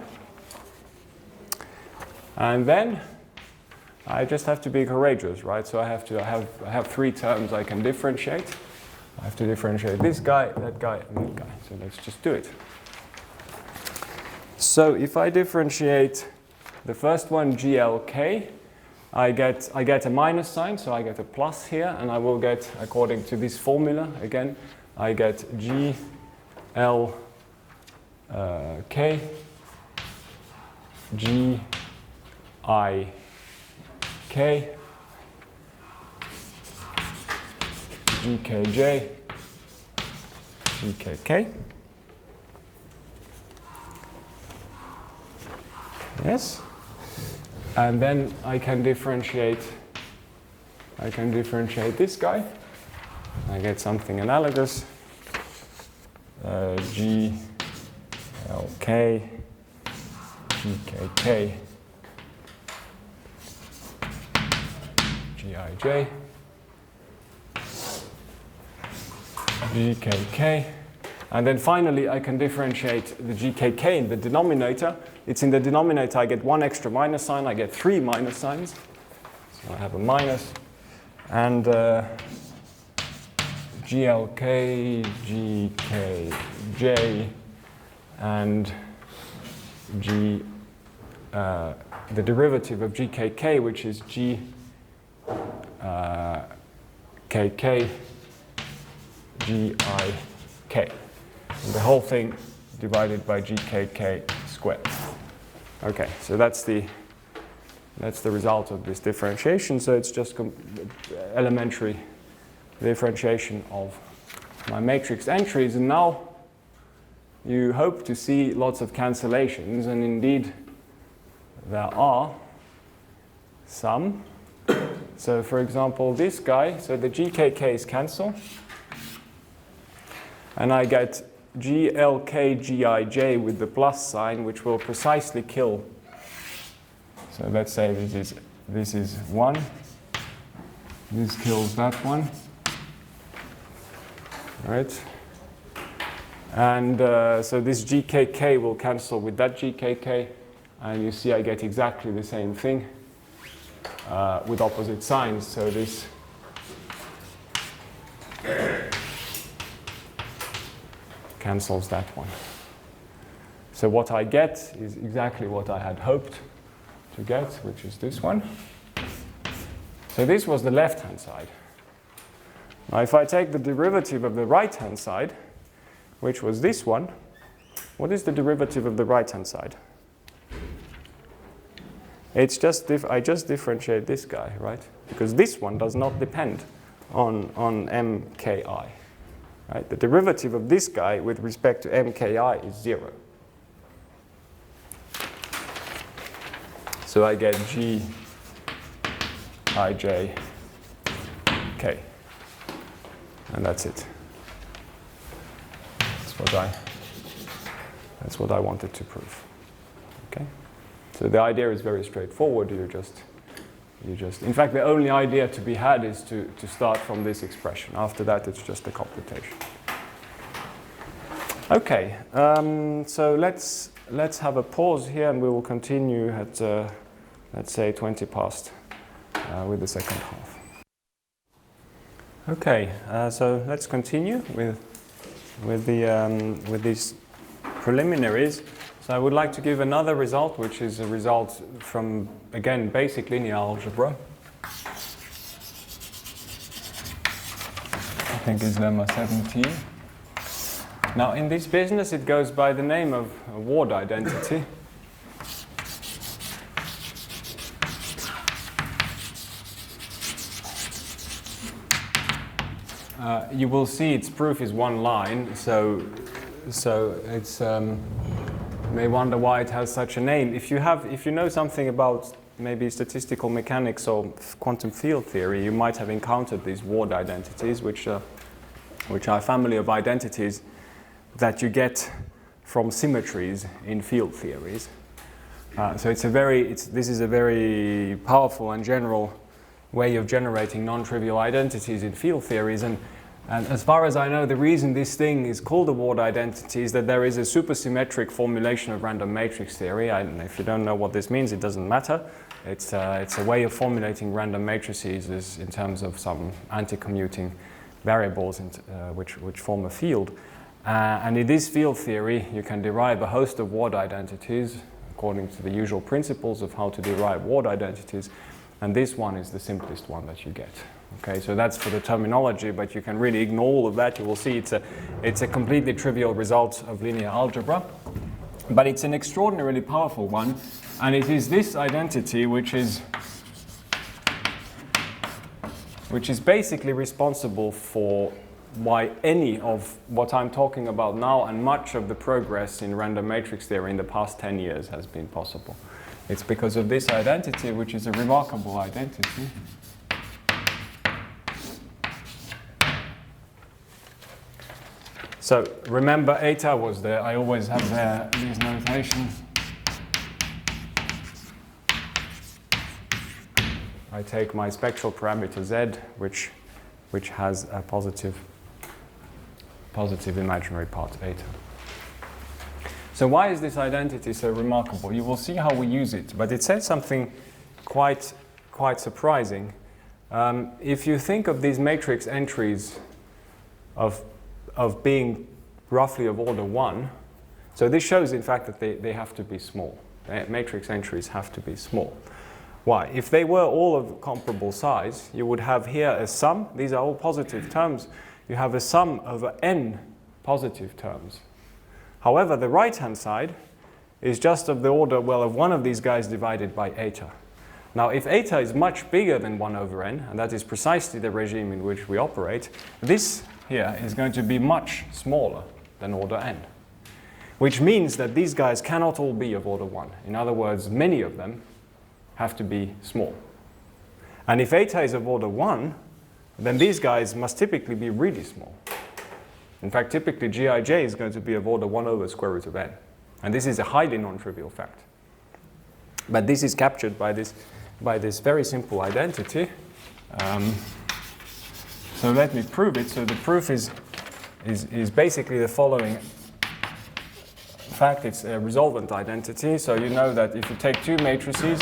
And then I just have to be courageous, right? So I have three terms I can differentiate. I have to differentiate this guy, that guy, and that guy. So let's just do it. So if I differentiate the first one, GLK, I get a minus sign, so I get a plus here, and I will get, according to this formula, again, I get GLK, GIK, GKJ, GKK. Yes. And then I can differentiate this guy. I get something analogous. GLK, GKK, GIJ, GKK. And then finally, I can differentiate the GKK in the denominator. It's in the denominator, I get one extra minus sign, I get 3 minus signs. So I have a minus. And GLK, GKJ, and the derivative of GKK, which is GKK, GIK. And the whole thing divided by GKK squared. Okay, so that's the result of this differentiation. So it's just elementary differentiation of my matrix entries. And now you hope to see lots of cancellations, and indeed there are some. So for example, this guy, so the GKKs cancel, and I get GLKGIJ with the plus sign, which will precisely kill. So let's say this is 1. This kills that one. Right? And so this GKK will cancel with that GKK, and you see I get exactly the same thing with opposite signs. So this cancels that one. So what I get is exactly what I had hoped to get, which is this one. So this was the left-hand side. Now if I take the derivative of the right-hand side, which was this one, what is the derivative of the right-hand side? It's just I just differentiate this guy, right? Because this one does not depend on MKI. Right? The derivative of this guy with respect to MKI is 0. So I get GIJ K. And that's it. That's what I wanted to prove. Okay? So the idea is very straightforward. You just in fact, the only idea to be had is to start from this expression. After that, it's just a computation. Okay, so let's have a pause here, and we will continue at let's say 20 past with the second half. Okay, so let's continue with these preliminaries. So I would like to give another result, which is a result from, again, basic linear algebra. I think it's lemma 17. Now in this business it goes by the name of a Ward identity. You will see its proof is one line, so it's you may wonder why it has such a name. If you know something about maybe statistical mechanics or quantum field theory, you might have encountered these Ward identities, which are a family of identities that you get from symmetries in field theories. So this is a very powerful and general way of generating non-trivial identities in field theories. And as far as I know, the reason this thing is called a Ward identity is that there is a supersymmetric formulation of random matrix theory. If you don't know what this means, it doesn't matter. It's a way of formulating random matrices in terms of some anti-commuting variables which form a field. And in this field theory, you can derive a host of Ward identities, according to the usual principles of how to derive ward identities, and this one is the simplest one that you get. Okay, so that's for the terminology, but you can really ignore all of that. You will see it's a completely trivial result of linear algebra, but it's an extraordinarily powerful one, and it is this identity which is basically responsible for why any of what I'm talking about now and much of the progress in random matrix theory in the past 10 years has been possible. It's because of this identity, which is a remarkable identity. So remember, eta was there. I always have these notations. I take my spectral parameter z, which has a positive imaginary part eta. So why is this identity so remarkable? You will see how we use it, but it says something quite surprising. If you think of these matrix entries of being roughly of order 1, so this shows in fact that they have to be small. Matrix entries have to be small. Why? If they were all of comparable size, you would have here a sum. These are all positive terms. You have a sum over n positive terms. However, the right-hand side is just of the order, well, of one of these guys divided by eta. Now, if eta is much bigger than 1 over n, and that is precisely the regime in which we operate, this here is going to be much smaller than order n, which means that these guys cannot all be of order 1. In other words, many of them have to be small. And if eta is of order 1, then these guys must typically be really small. In fact, typically Gij is going to be of order 1 over square root of n. And this is a highly non-trivial fact. But this is captured by this very simple identity. So let me prove it. So the proof is basically the following fact. It's a resolvent identity. So you know that if you take two matrices,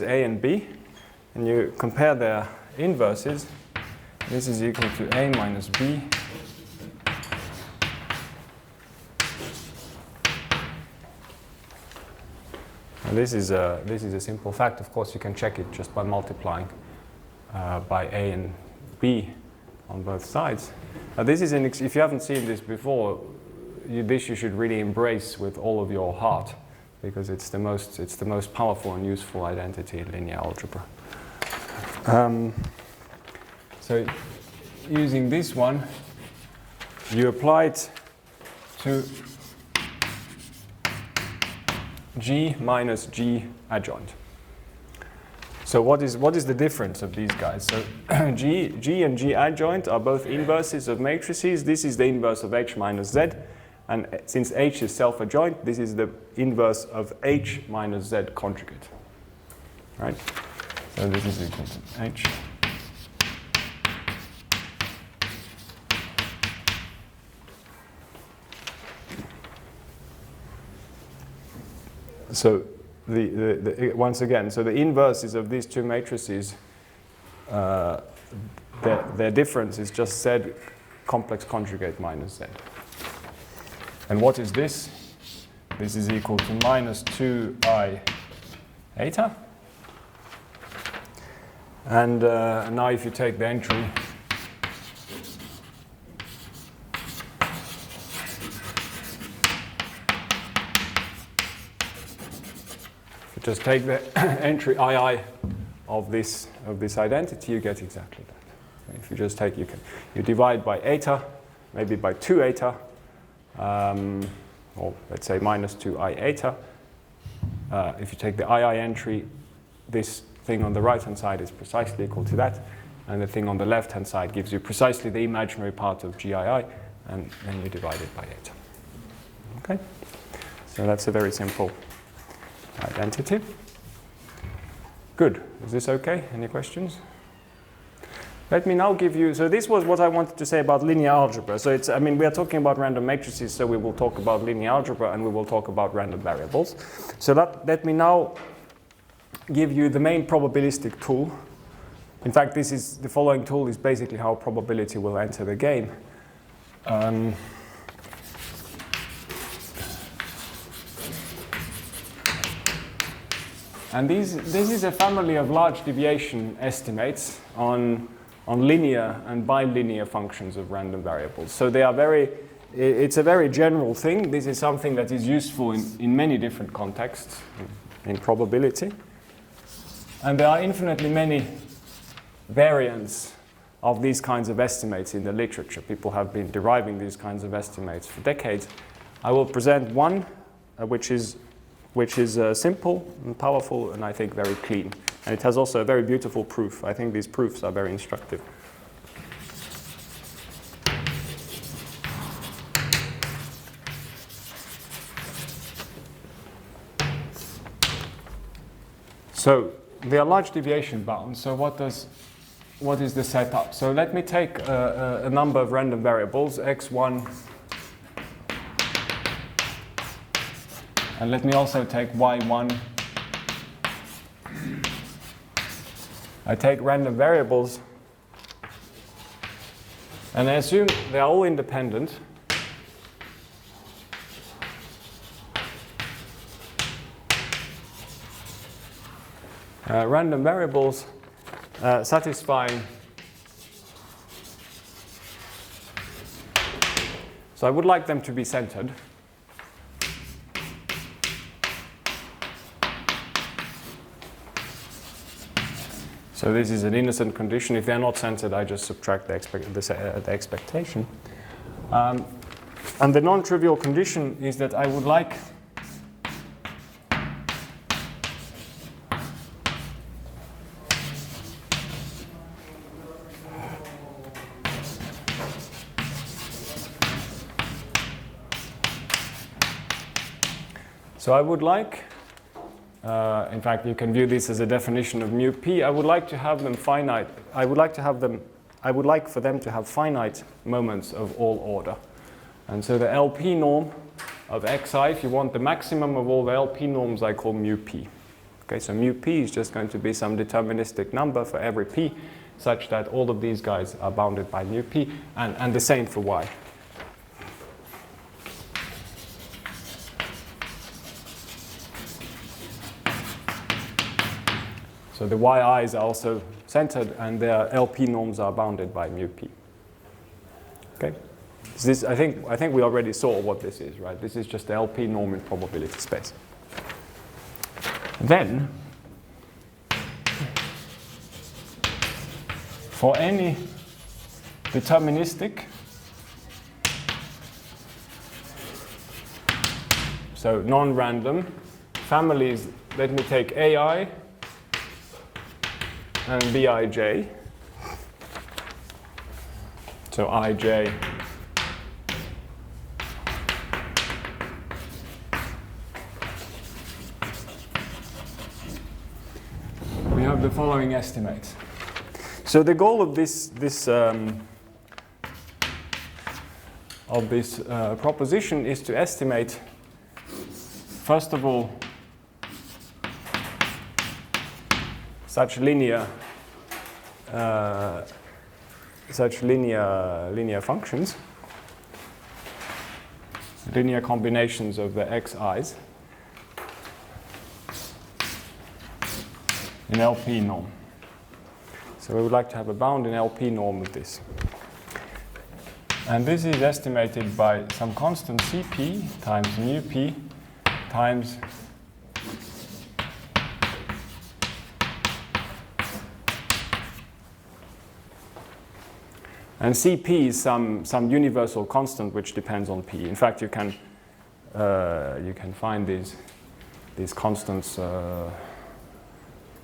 A and B, and you compare their inverses, this is equal to A minus B and this is a simple fact. Of course, you can check it just by multiplying by A and B on both sides. This is if you haven't seen this before, this you should really embrace with all of your heart, because it's the most powerful and useful identity in linear algebra. So using this one, you apply it to G minus G adjoint. So what is the difference of these guys? So G and G adjoint are both inverses of matrices. This is the inverse of H minus Z. And since H is self-adjoint, this is the inverse of H minus Z conjugate. Right? So this is equal to H. So once again, so the inverses of these two matrices, their difference is just Z complex conjugate minus Z. And what is this? This is equal to minus 2I eta. And now if you take the entry, just take the entry II of this identity, you get exactly that. If you just take, you divide by eta, maybe by 2 eta, or let's say minus 2I eta. If you take the II entry, this thing on the right-hand side is precisely equal to that, and the thing on the left-hand side gives you precisely the imaginary part of GII, and then you divide it by eta. Okay? So that's a very simple identity. Good. Is this okay? Any questions? Let me now give you, so this was what I wanted to say about linear algebra. So it's, I mean, we are talking about random matrices, so we will talk about linear algebra and we will talk about random variables. So let me now give you the main probabilistic tool. In fact, the following tool is basically how probability will enter the game. And this is a family of large deviation estimates on linear and bilinear functions of random variables. So they are it's a very general thing. This is something that is useful in many different contexts in probability. And there are infinitely many variants of these kinds of estimates in the literature. People have been deriving these kinds of estimates for decades. I will present one which is simple and powerful and I think very clean. And it has also a very beautiful proof. I think these proofs are very instructive. So they are large deviation bounds. So what is the setup? So let me take a number of random variables, x1, and let me also take y1. I take random variables, and I assume they are all independent. Random variables satisfying. So I would like them to be centered. So this is an innocent condition. If they're not centered, I just subtract the expectation. And the non-trivial condition is that I would like in fact, you can view this as a definition of mu p. I would like to have them finite. I would like for them to have finite moments of all order. And so the LP norm of xi, if you want the maximum of all the LP norms, I call mu p. Okay, so mu p is just going to be some deterministic number for every p, such that all of these guys are bounded by mu p, and the same for y. So the yi's are also centered, and their LP norms are bounded by mu p. Okay, this, I think we already saw what this is, right? This is just the LP norm in probability space. Then, for any deterministic, so non-random families, let me take AI and Bij. So Ij we have the following estimates. So the goal of this proposition is to estimate, first of all, such linear functions, linear combinations of the xi's in LP norm. So we would like to have a bound in LP norm of this. And this is estimated by some constant Cp times mu p times and Cp is some universal constant which depends on p. In fact, you can find these constants.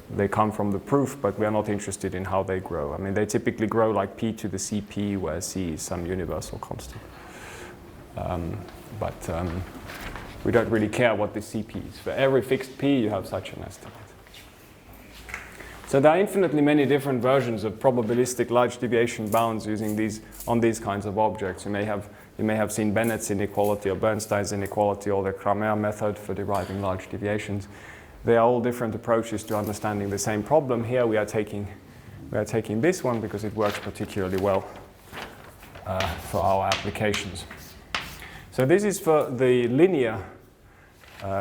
They come from the proof, but we are not interested in how they grow. I mean, they typically grow like p to the Cp, where c is some universal constant. But we don't really care what the Cp is. For every fixed p, you have such an estimate. So there are infinitely many different versions of probabilistic large deviation bounds using on these kinds of objects. You may have seen Bennett's inequality or Bernstein's inequality or the Cramer method for deriving large deviations. They are all different approaches to understanding the same problem. Here we are taking this one because it works particularly well for our applications. So this is for the linear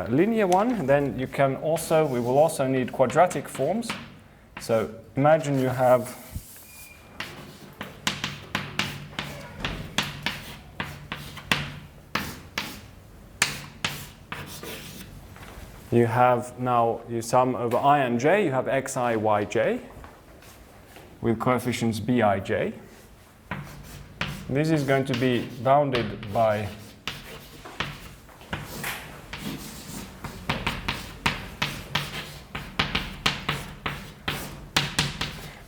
linear one, then you can also, we will also need quadratic forms. So imagine you have now you sum over I and j, you have xi, yj with coefficients bij. This is going to be bounded by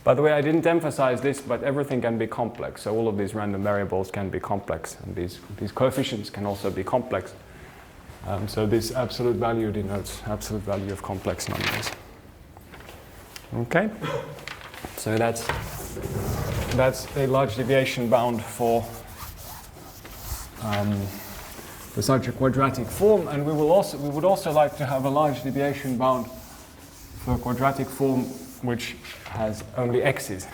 by the way, I didn't emphasize this, but everything can be complex. So all of these random variables can be complex, and these coefficients can also be complex. So this absolute value denotes absolute value of complex numbers. Okay, so that's a large deviation bound for such a quadratic form, and we would also like to have a large deviation bound for a quadratic form which has only x's.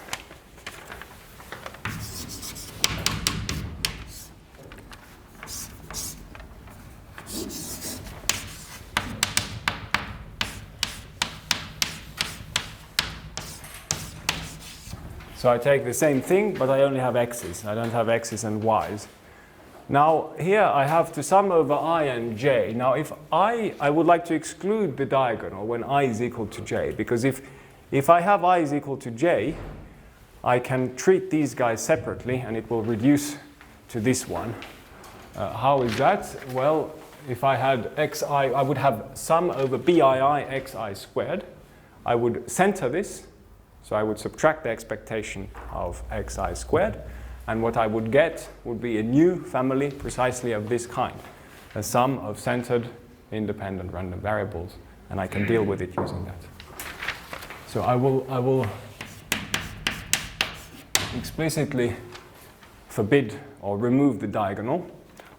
So I take the same thing, but I only have x's. I don't have x's and y's. Now here I have to sum over I and j. Now if I would like to exclude the diagonal when I is equal to j, because if I have I is equal to j, I can treat these guys separately and it will reduce to this one. How is that? Well, if I had xi, I would have sum over bii xi squared. I would center this, so I would subtract the expectation of xi squared, and what I would get would be a new family precisely of this kind, a sum of centered independent random variables, and I can deal with it using that. So I will explicitly forbid or remove the diagonal.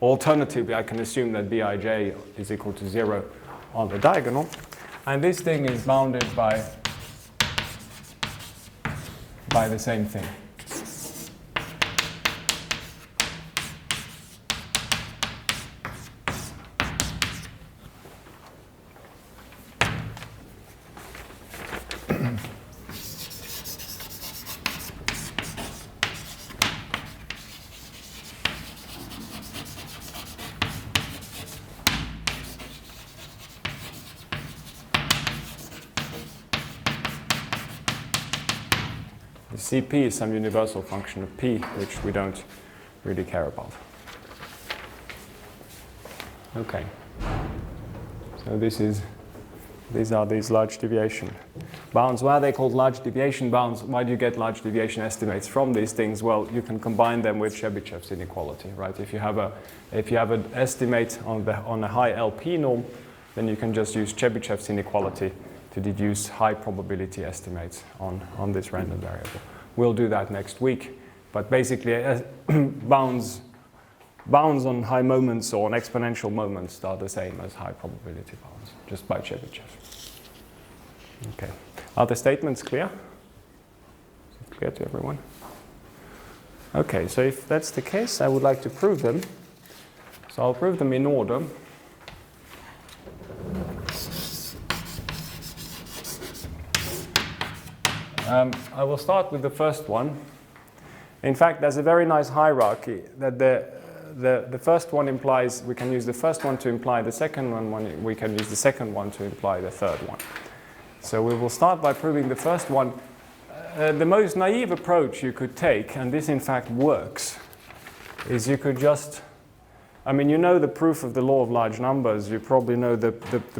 Alternatively, I can assume that bij is equal to 0 on the diagonal, and this thing is bounded by the same thing. Cp is some universal function of p, which we don't really care about. Okay. So these are these large deviation bounds. Why are they called large deviation bounds? Why do you get large deviation estimates from these things? Well, you can combine them with Chebyshev's inequality, right? If you have an estimate on a high LP norm, then you can just use Chebyshev's inequality to deduce high probability estimates on this random variable. We'll do that next week, but basically bounds on high moments or on exponential moments are the same as high probability bounds, just by Chebyshev. Okay. Are the statements clear? Is it clear to everyone? Okay, so if that's the case, I would like to prove them. So I'll prove them in order. I will start with the first one. In fact, there's a very nice hierarchy that the first one implies, we can use the first one to imply the second one, we can use the second one to imply the third one. So we will start by proving the first one. The most naive approach you could take, and this in fact works, is you could just, I mean, you know the proof of the law of large numbers. You probably know the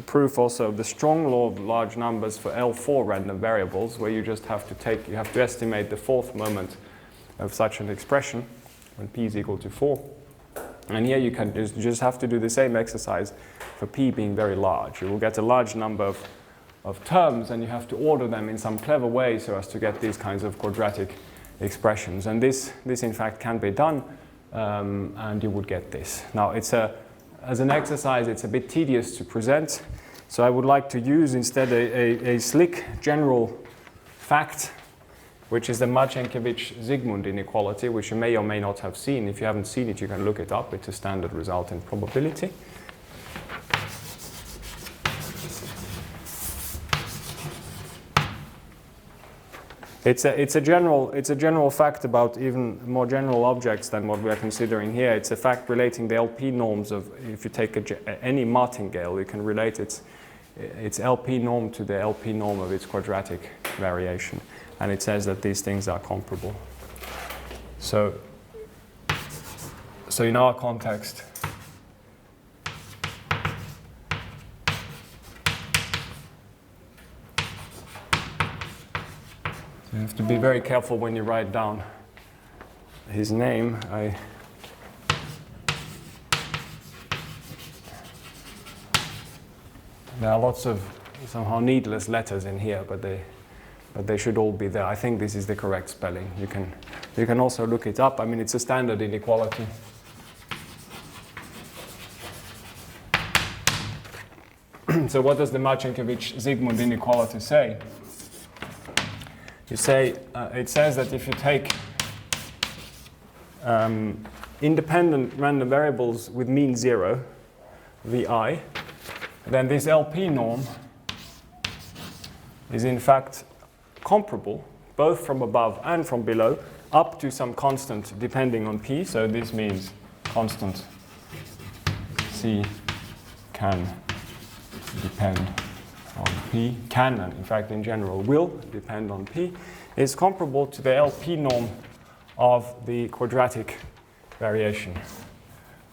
proof also of the strong law of large numbers for L4 random variables, where you just have to estimate the fourth moment of such an expression when p is equal to 4. And here you can just have to do the same exercise for p being very large. You will get a large number of terms, and you have to order them in some clever way so as to get these kinds of quadratic expressions. And this in fact can be done. And you would get this. Now, as an exercise, it's a bit tedious to present, so I would like to use instead a slick general fact, which is the Marcinkiewicz-Zygmunt inequality, which you may or may not have seen. If you haven't seen it, you can look it up. It's a standard result in probability. It's a general fact about even more general objects than what we are considering here. It's a fact relating the LP norms of, if you take any martingale, you can relate its LP norm to the LP norm of its quadratic variation. And it says that these things are comparable. So in our context, you have to be very careful when you write down his name. There are lots of somehow needless letters in here, but they should all be there. I think this is the correct spelling. You can also look it up. I mean, it's a standard inequality. So what does the Marcinkiewicz-Zygmund inequality say? You say, it says that if you take independent random variables with mean 0, Vi, then this LP norm is in fact comparable, both from above and from below, up to some constant depending on P. So this means constant C can depend on P, can, and in fact in general will depend on P, is comparable to the LP norm of the quadratic variation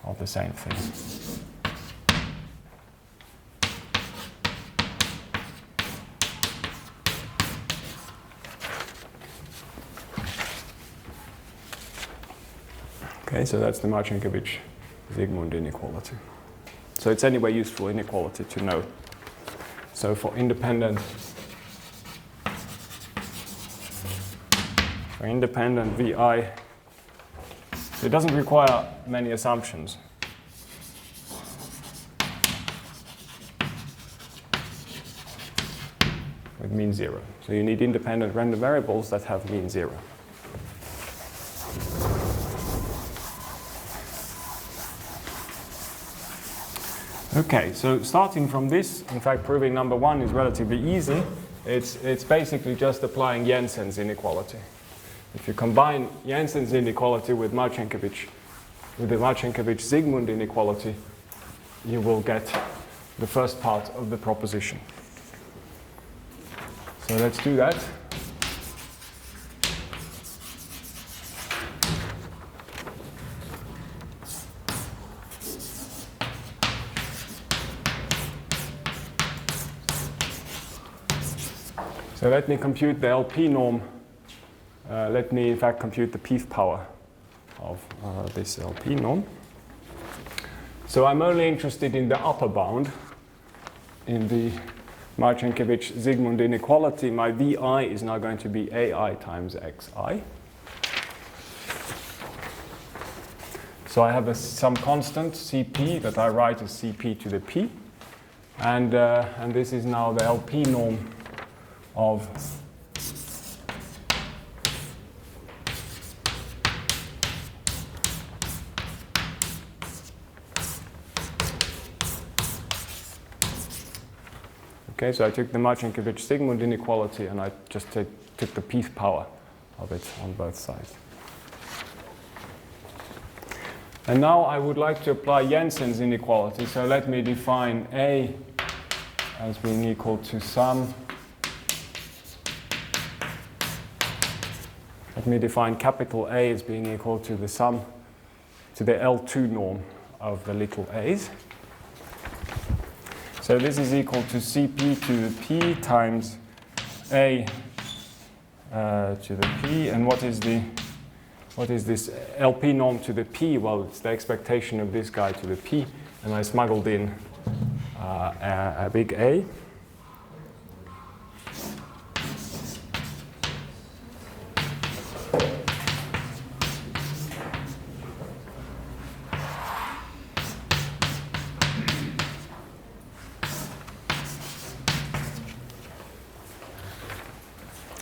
of the same thing. Okay, so that's the Marcinkiewicz-Zygmund inequality. So it's anyway useful inequality to know. So for independent VI, it doesn't require many assumptions. With mean 0. So you need independent random variables that have mean 0. Okay, so starting from this, in fact, proving number 1 is relatively easy. It's basically just applying Jensen's inequality. If you combine Jensen's inequality with the Marcinkiewicz-Zygmund inequality, you will get the first part of the proposition. So let's do that. So let me compute the LP norm. Let me, in fact, compute the pth power of this LP norm. So I'm only interested in the upper bound. In the Marcinkiewicz-Zygmund inequality, my Vi is now going to be Ai times Xi. So I have some constant, Cp, that I write as Cp to the p. And this is now the LP norm of okay, so I took the Marcinkiewicz-Zygmund inequality and I just took the pth power of it on both sides. And now I would like to apply Jensen's inequality. So let me define A as being equal to sum. Let me define capital A as being equal to the sum, to the L2 norm of the little a's. So this is equal to Cp to the p times A to the p. And what is this LP norm to the p? Well, it's the expectation of this guy to the p. And I smuggled in a big A.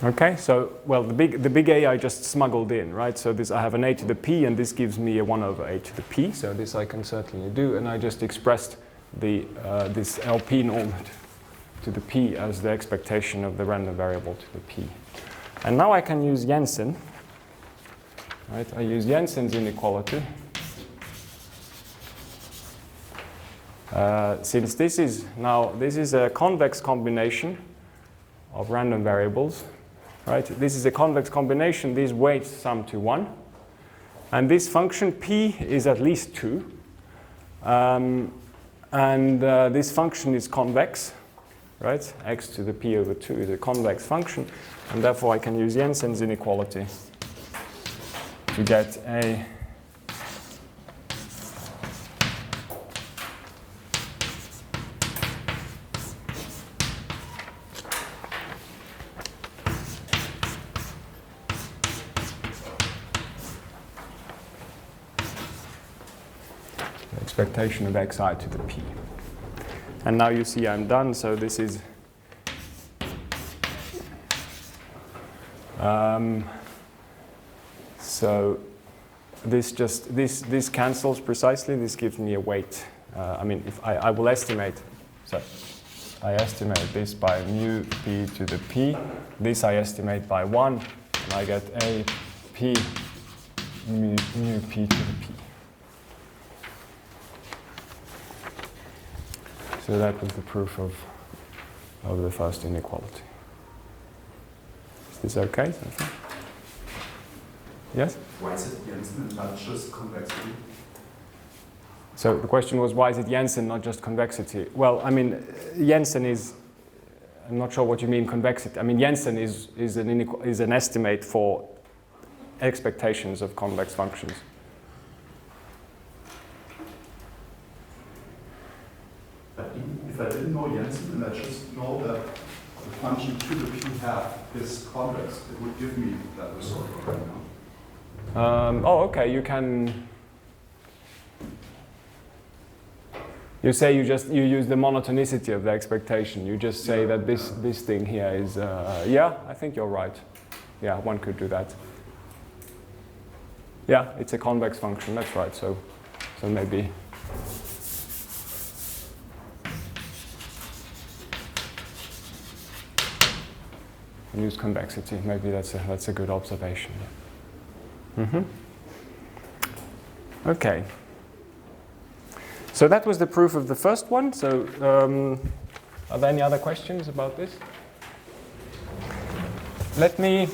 Okay, so, well, the big A I just smuggled in, right? So this, I have an A to the P, and this gives me a 1 over A to the P. So this I can certainly do, and I just expressed this LP norm to the P as the expectation of the random variable to the P. And now I can use Jensen. Right? I use Jensen's inequality. Since this is a convex combination of random variables, right? This is a convex combination. These weights sum to 1, and this function p is at least 2, this function is convex, right? X to the p over 2 is a convex function, and therefore I can use Jensen's inequality to get a expectation of xi to the p. And now you see I'm done, so this is so this cancels precisely. This gives me a weight. I mean, if I will estimate, so I estimate this by mu p to the p. This I estimate by 1, and I get a p mu p to the p. So that was the proof of the first inequality. Is this okay? Yes? Why is it Jensen and not just convexity? So the question was, why is it Jensen, not just convexity? Well, I mean, Jensen is, I'm not sure what you mean convexity. I mean, Jensen is an estimate for expectations of convex functions. If I didn't know Jensen and I just know that the function to the p half is convex, it would give me that result right now. Oh, okay. You can. You say you use the monotonicity of the expectation. You just say that this thing here is. Yeah, I think you're right. Yeah, one could do that. Yeah, it's a convex function. That's right. So maybe. Use convexity. Maybe that's a good observation. Yeah. Okay. So that was the proof of the first one. So are there any other questions about this? Let me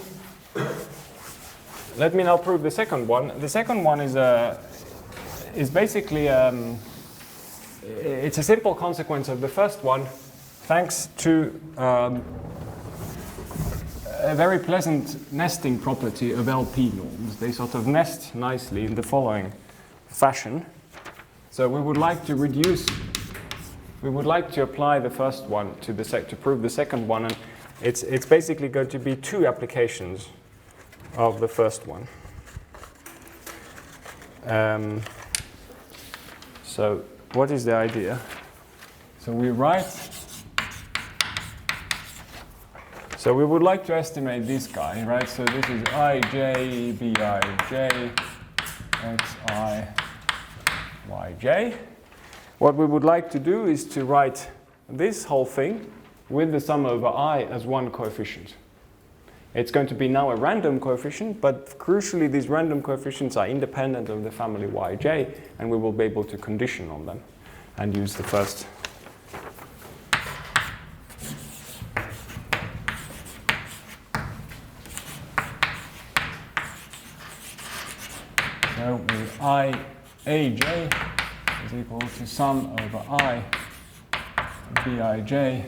now prove the second one. The second one is basically it's a simple consequence of the first one, thanks to a very pleasant nesting property of LP norms. They sort of nest nicely in the following fashion. So we would like to apply the first one to prove the second one, and it's basically going to be two applications of the first one. So what is the idea? So we write. So we would like to estimate this guy, right? So this is ij, bij, xi, yj. What we would like to do is to write this whole thing with the sum over I as one coefficient. It's going to be now a random coefficient, but crucially these random coefficients are independent of the family yj, and we will be able to condition on them and use the first. So Ij is equal to sum over I bij ij xi.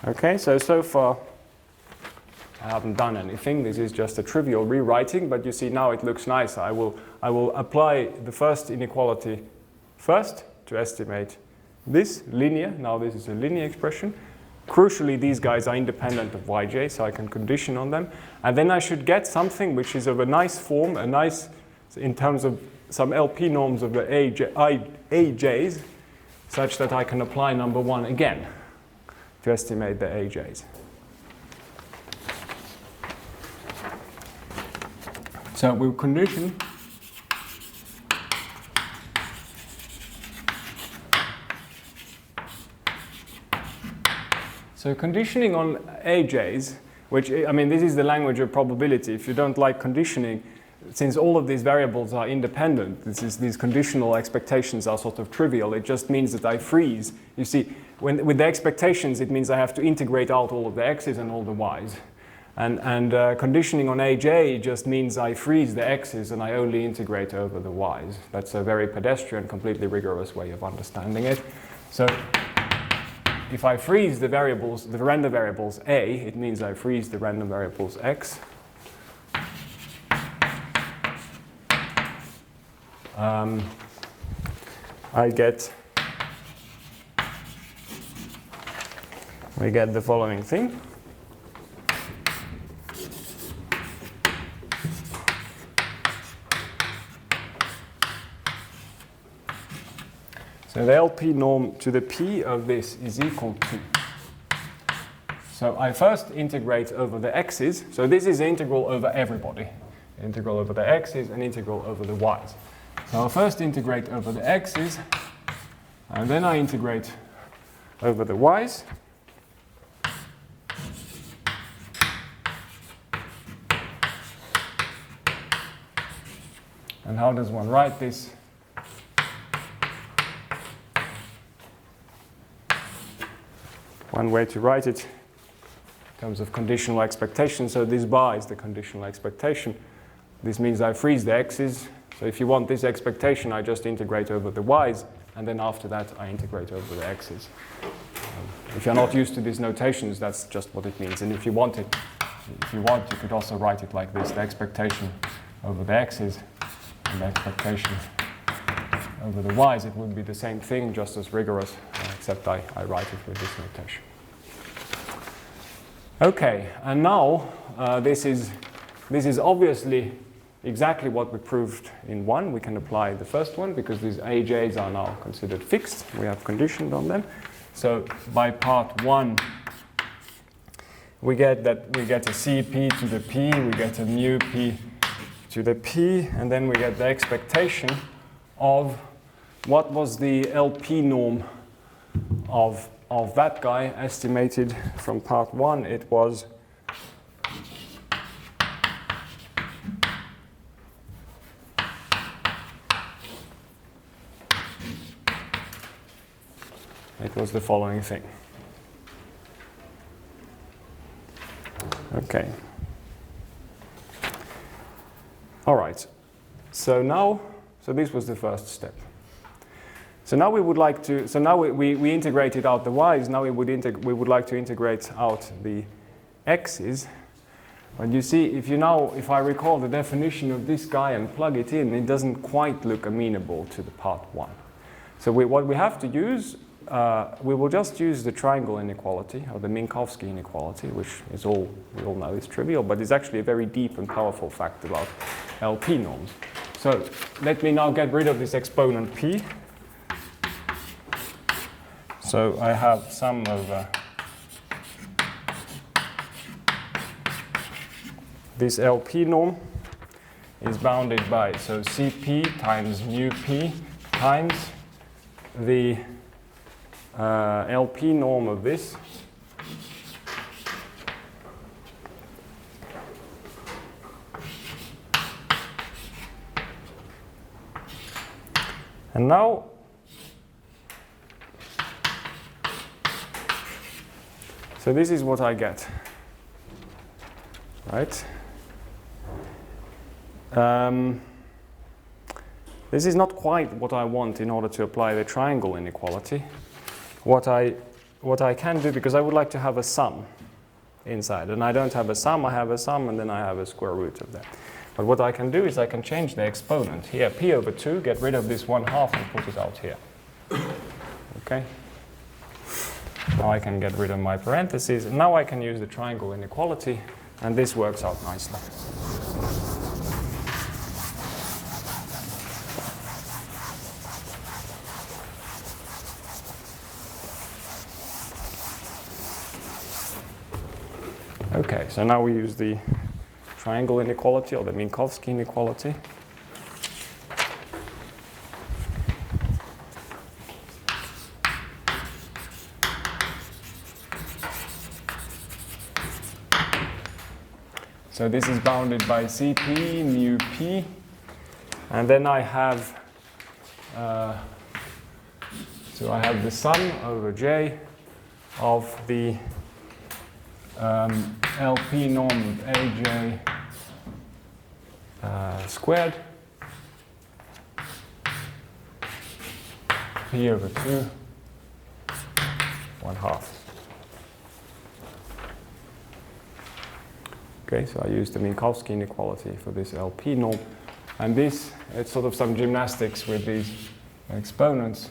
Okay, so far I haven't done anything. This is just a trivial rewriting, but you see now it looks nice. I will apply the first inequality first to estimate this linear. Now this is a linear expression. Crucially, these guys are independent of yj, so I can condition on them. And then I should get something which is of a nice form, in terms of some LP norms of the aj's, such that I can apply number one again to estimate the aj's. So we'll condition So conditioning on AJs, which, I mean, this is the language of probability. If you don't like conditioning, since all of these variables are independent, these conditional expectations are sort of trivial. It just means that I freeze. You see, with the expectations, it means I have to integrate out all of the x's and all the y's. And conditioning on AJ just means I freeze the x's and I only integrate over the y's. That's a very pedestrian, completely rigorous way of understanding it. So if I freeze the variables, the random variables A, it means I freeze the random variables x. We get the following thing. So the LP norm to the P of this is equal to. So I first integrate over the x's. So this is integral over everybody. Integral over the x's and integral over the y's. So I'll first integrate over the x's, and then I integrate over the y's. And how does one write this? One way to write it in terms of conditional expectation. So this bar is the conditional expectation. This means I freeze the x's. So if you want this expectation, I just integrate over the y's, and then after that I integrate over the x's. If you're not used to these notations, that's just what it means. And if you want, you could also write it like this: the expectation over the x's and the expectation over the y's. It would be the same thing, just as rigorous, except I write it with this notation. Okay, and now this is obviously exactly what we proved in 1. We can apply the first one because these AJs are now considered fixed. We have conditioned on them. So by part 1, we get a CP to the P, we get a mu P to the P, and then we get the expectation of what was the LP norm of that guy estimated from part 1. It was the following thing. Okay. All right. So this was the first step. So now we would like to, so now we integrated out the y's, now we would like to integrate out the x's. But you see, if I recall the definition of this guy and plug it in, it doesn't quite look amenable to the part 1. So what we have to use, we will just use the triangle inequality, or the Minkowski inequality, which is we all know is trivial, but it's actually a very deep and powerful fact about LP norms. So let me now get rid of this exponent p. So I have sum over this LP norm is bounded by, so Cp times mu p times the LP norm of this. And now so this is what I get, right? This is not quite what I want in order to apply the triangle inequality. What I can do, because I would like to have a sum inside, and I don't have a sum, I have a sum, and then I have a square root of that. But what I can do is I can change the exponent here, p over 2, get rid of this 1/2 and put it out here. Okay? Now I can get rid of my parentheses, and now I can use the triangle inequality, and this works out nicely. Okay, so now we use the triangle inequality, or the Minkowski inequality. So this is bounded by Cp, mu p, and then I have so I have the sum over J of the LP norm of AJ squared P over 2 1/2. Okay, so I use the Minkowski inequality for this LP norm, and this, it's sort of some gymnastics with these exponents.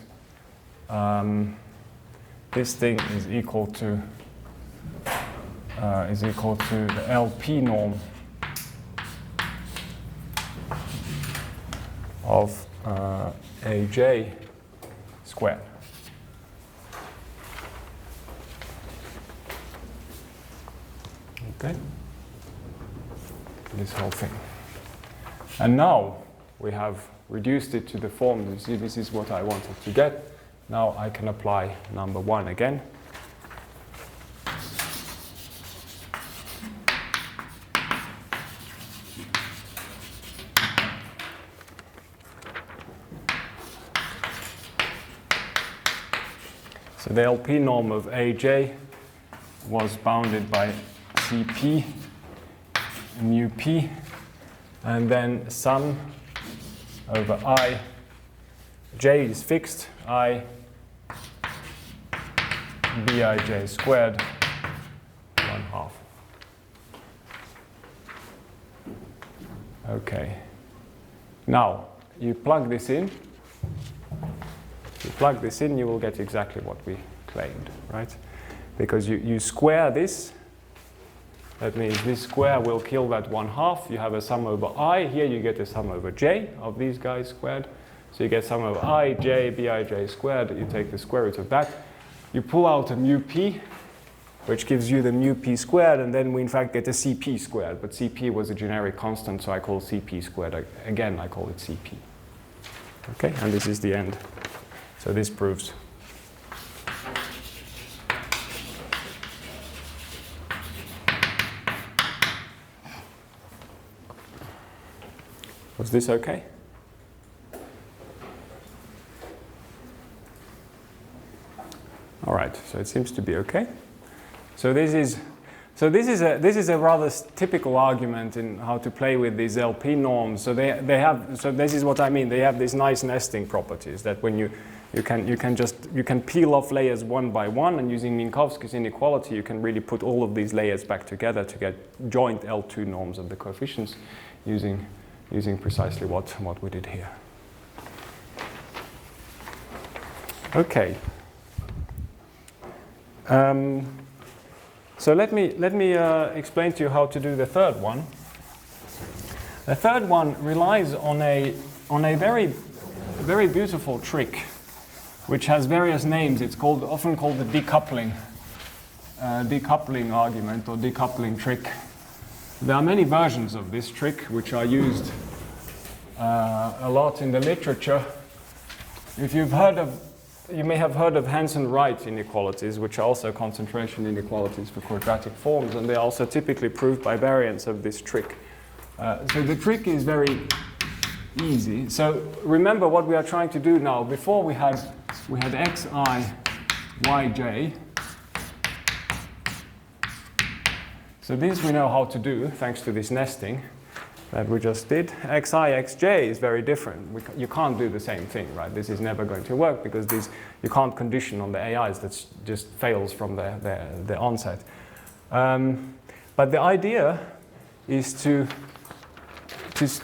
This thing is equal to the LP norm of AJ squared. Okay, this whole thing. And now we have reduced it to the form. You see, this is what I wanted to get. Now I can apply number 1 again. So the LP norm of AJ was bounded by Cp mu p, and then sum over I. J is fixed, I bij squared 1/2. Okay. Now you plug this in. If you plug this in, you will get exactly what we claimed, right? Because you square this. That means this square will kill that 1/2. You have a sum over I. Here you get a sum over j of these guys squared. So you get sum over I, j, bij squared. You take the square root of that. You pull out a mu p, which gives you the mu p squared, and then we in fact get a Cp squared. But Cp was a generic constant, so I call Cp squared. Again, I call it Cp. Okay, and this is the end. So this proves. Was this okay? All right, so it seems to be okay. So this is a rather typical argument in how to play with these LP norms. So so this is what I mean. They have these nice nesting properties that when you can peel off layers one by one, and using Minkowski's inequality, you can really put all of these layers back together to get joint L2 norms of the coefficients using precisely what we did here. Okay. So let me explain to you how to do the third one. The third one relies on a very very beautiful trick, which has various names. It's often called the decoupling argument or decoupling trick. There are many versions of this trick which are used a lot in the literature. You may have heard of Hansen-Wright inequalities, which are also concentration inequalities for quadratic forms, and they are also typically proved by variants of this trick. So the trick is very easy. So remember what we are trying to do now. Before we had xi, yj. So this we know how to do thanks to this nesting that we just did. Xi, xj is very different. You can't do the same thing, right? This is never going to work because you can't condition on the AIs. That just fails from the onset. But the idea is to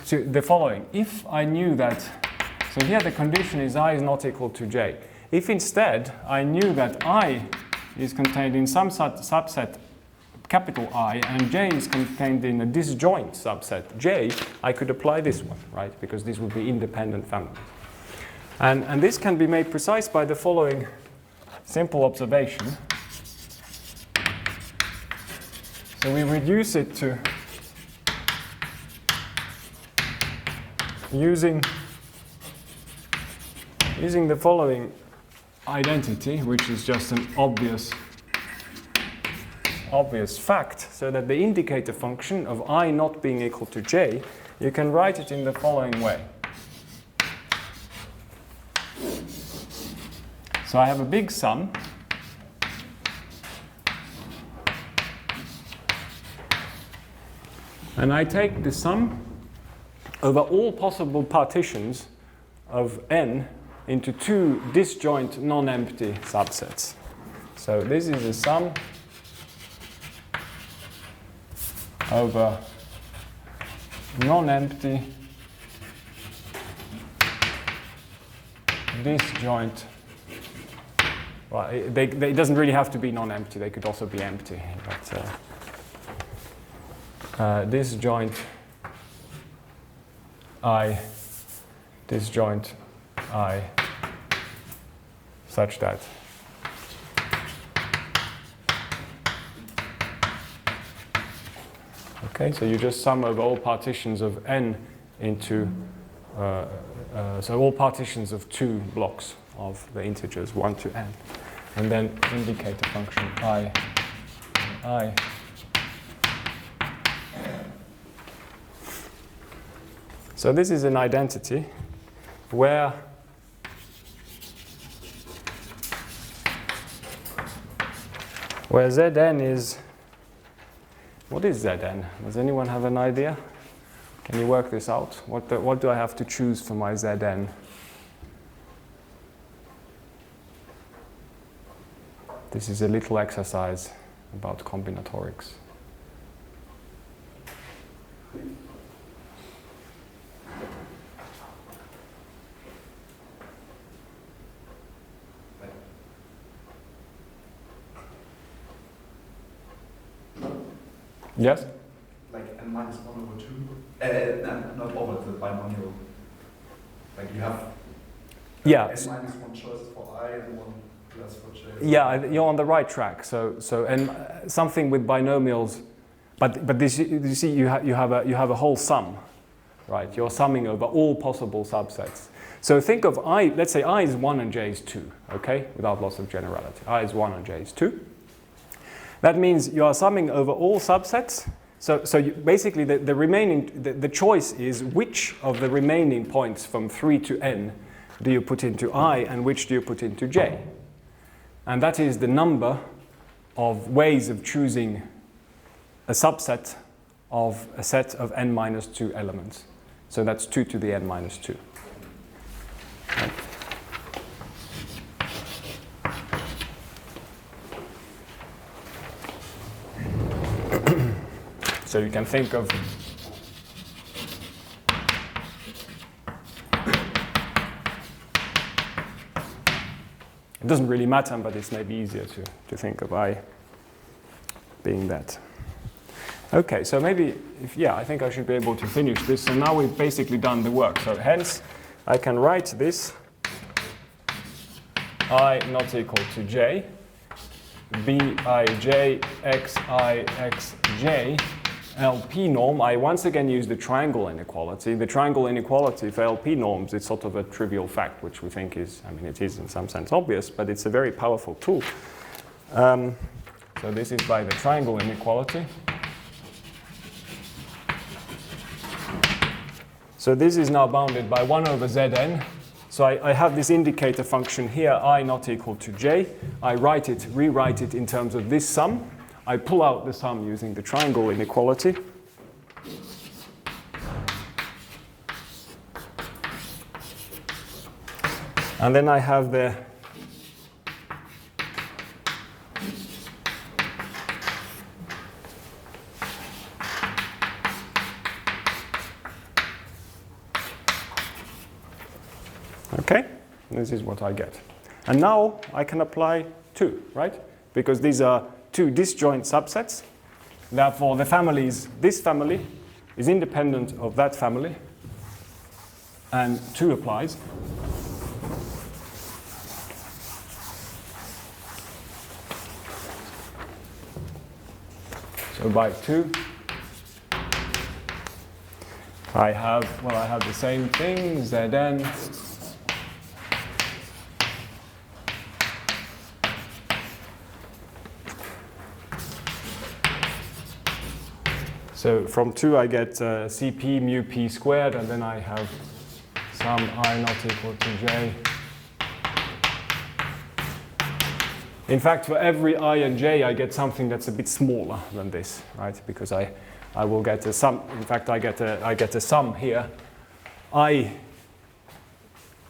the following. If I knew that, so here the condition is I is not equal to j. If instead I knew that I is contained in some subset capital I, and j is contained in a disjoint subset j, I could apply this one, right? Because these would be independent families. And this can be made precise by the following simple observation. So we reduce it to using the following identity, which is just an obvious obvious fact, so that the indicator function of I not being equal to j, you can write it in the following way. So I have a big sum. And I take the sum over all possible partitions of n into two disjoint non-empty subsets. So this is a sum over non-empty disjoint. Well, it doesn't really have to be non-empty. They could also be empty. But disjoint I, disjoint I, such that okay, so you just sum over all partitions of n into so all partitions of two blocks of the integers 1 to n, and then indicate the function I. So this is an identity where Zn is, what is Zn? Does anyone have an idea? Can you work this out? What do I have to choose for my Zn? This is a little exercise about combinatorics. Yes? Like n minus 1 over 2? Not over the binomial. Like you have yeah. n minus 1 choices for I and 1 plus for j. Yeah, you're on the right track. So and something with binomials, but this, you see, you have a whole sum, right? You're summing over all possible subsets. So think of I. Let's say I is 1 and j is 2. Okay, without loss of generality. I is 1 and j is 2. That means you are summing over all subsets. So you, basically the remaining, the choice is which of the remaining points from 3 to n do you put into I and which do you put into j. And that is the number of ways of choosing a subset of a set of n minus 2 elements. So that's 2 to the n minus 2. Right. So you can think of it doesn't really matter, but it's maybe easier to think of I being that. Okay, so maybe, I think I should be able to finish this. So now we've basically done the work. So hence, I can write this I not equal to j, bij xi xj, LP norm. I once again use the triangle inequality. The triangle inequality for LP norms is sort of a trivial fact, which we think is, I mean, it is in some sense obvious, but it's a very powerful tool. So this is by the triangle inequality. So this is now bounded by 1 over Zn. So I have this indicator function here, I not equal to j. I rewrite it in terms of this sum. I pull out the sum using the triangle inequality. And then I have the okay, this is what I get. And now I can apply 2, right? Because these are 2 disjoint subsets. Therefore, the family is, this family is independent of that family. And 2 applies. So by 2, I have the same thing, Zn. So from 2 I get Cp mu p squared, and then I have some I not equal to j. In fact, for every I and j, I get something that's a bit smaller than this, right? Because I will get a sum. In fact, I get a sum here. I,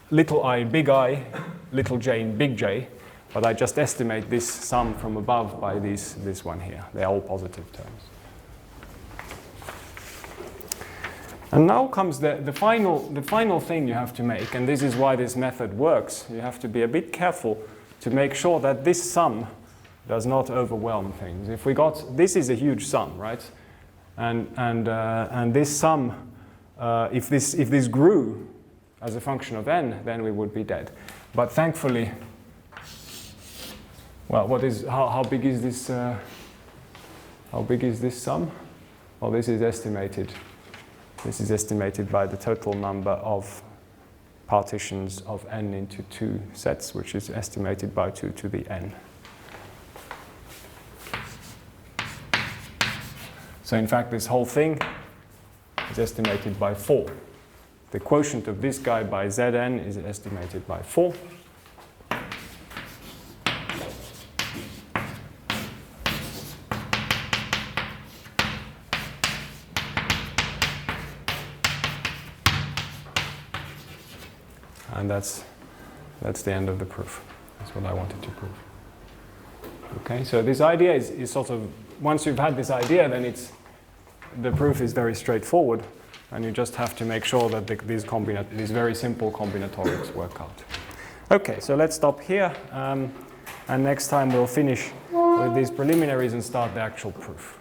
little I in big I, little j in big J, but I just estimate this sum from above by this one here. They're all positive terms. And now comes the final thing you have to make, and this is why this method works. You have to be a bit careful to make sure that this sum does not overwhelm things. If we got, this is a huge sum, right? And this sum, if this grew as a function of n, then we would be dead. But thankfully, well, how big is this? How big is this sum? Well, this is estimated. This is estimated by the total number of partitions of n into 2 sets, which is estimated by 2 to the n. So in fact, this whole thing is estimated by 4. The quotient of this guy by Zn is estimated by 4. And that's the end of the proof. That's what I wanted to prove. Okay, so this idea is sort of, once you've had this idea, then the proof is very straightforward, and you just have to make sure that these very simple combinatorics work out. Okay, so let's stop here, and next time we'll finish with these preliminaries and start the actual proof.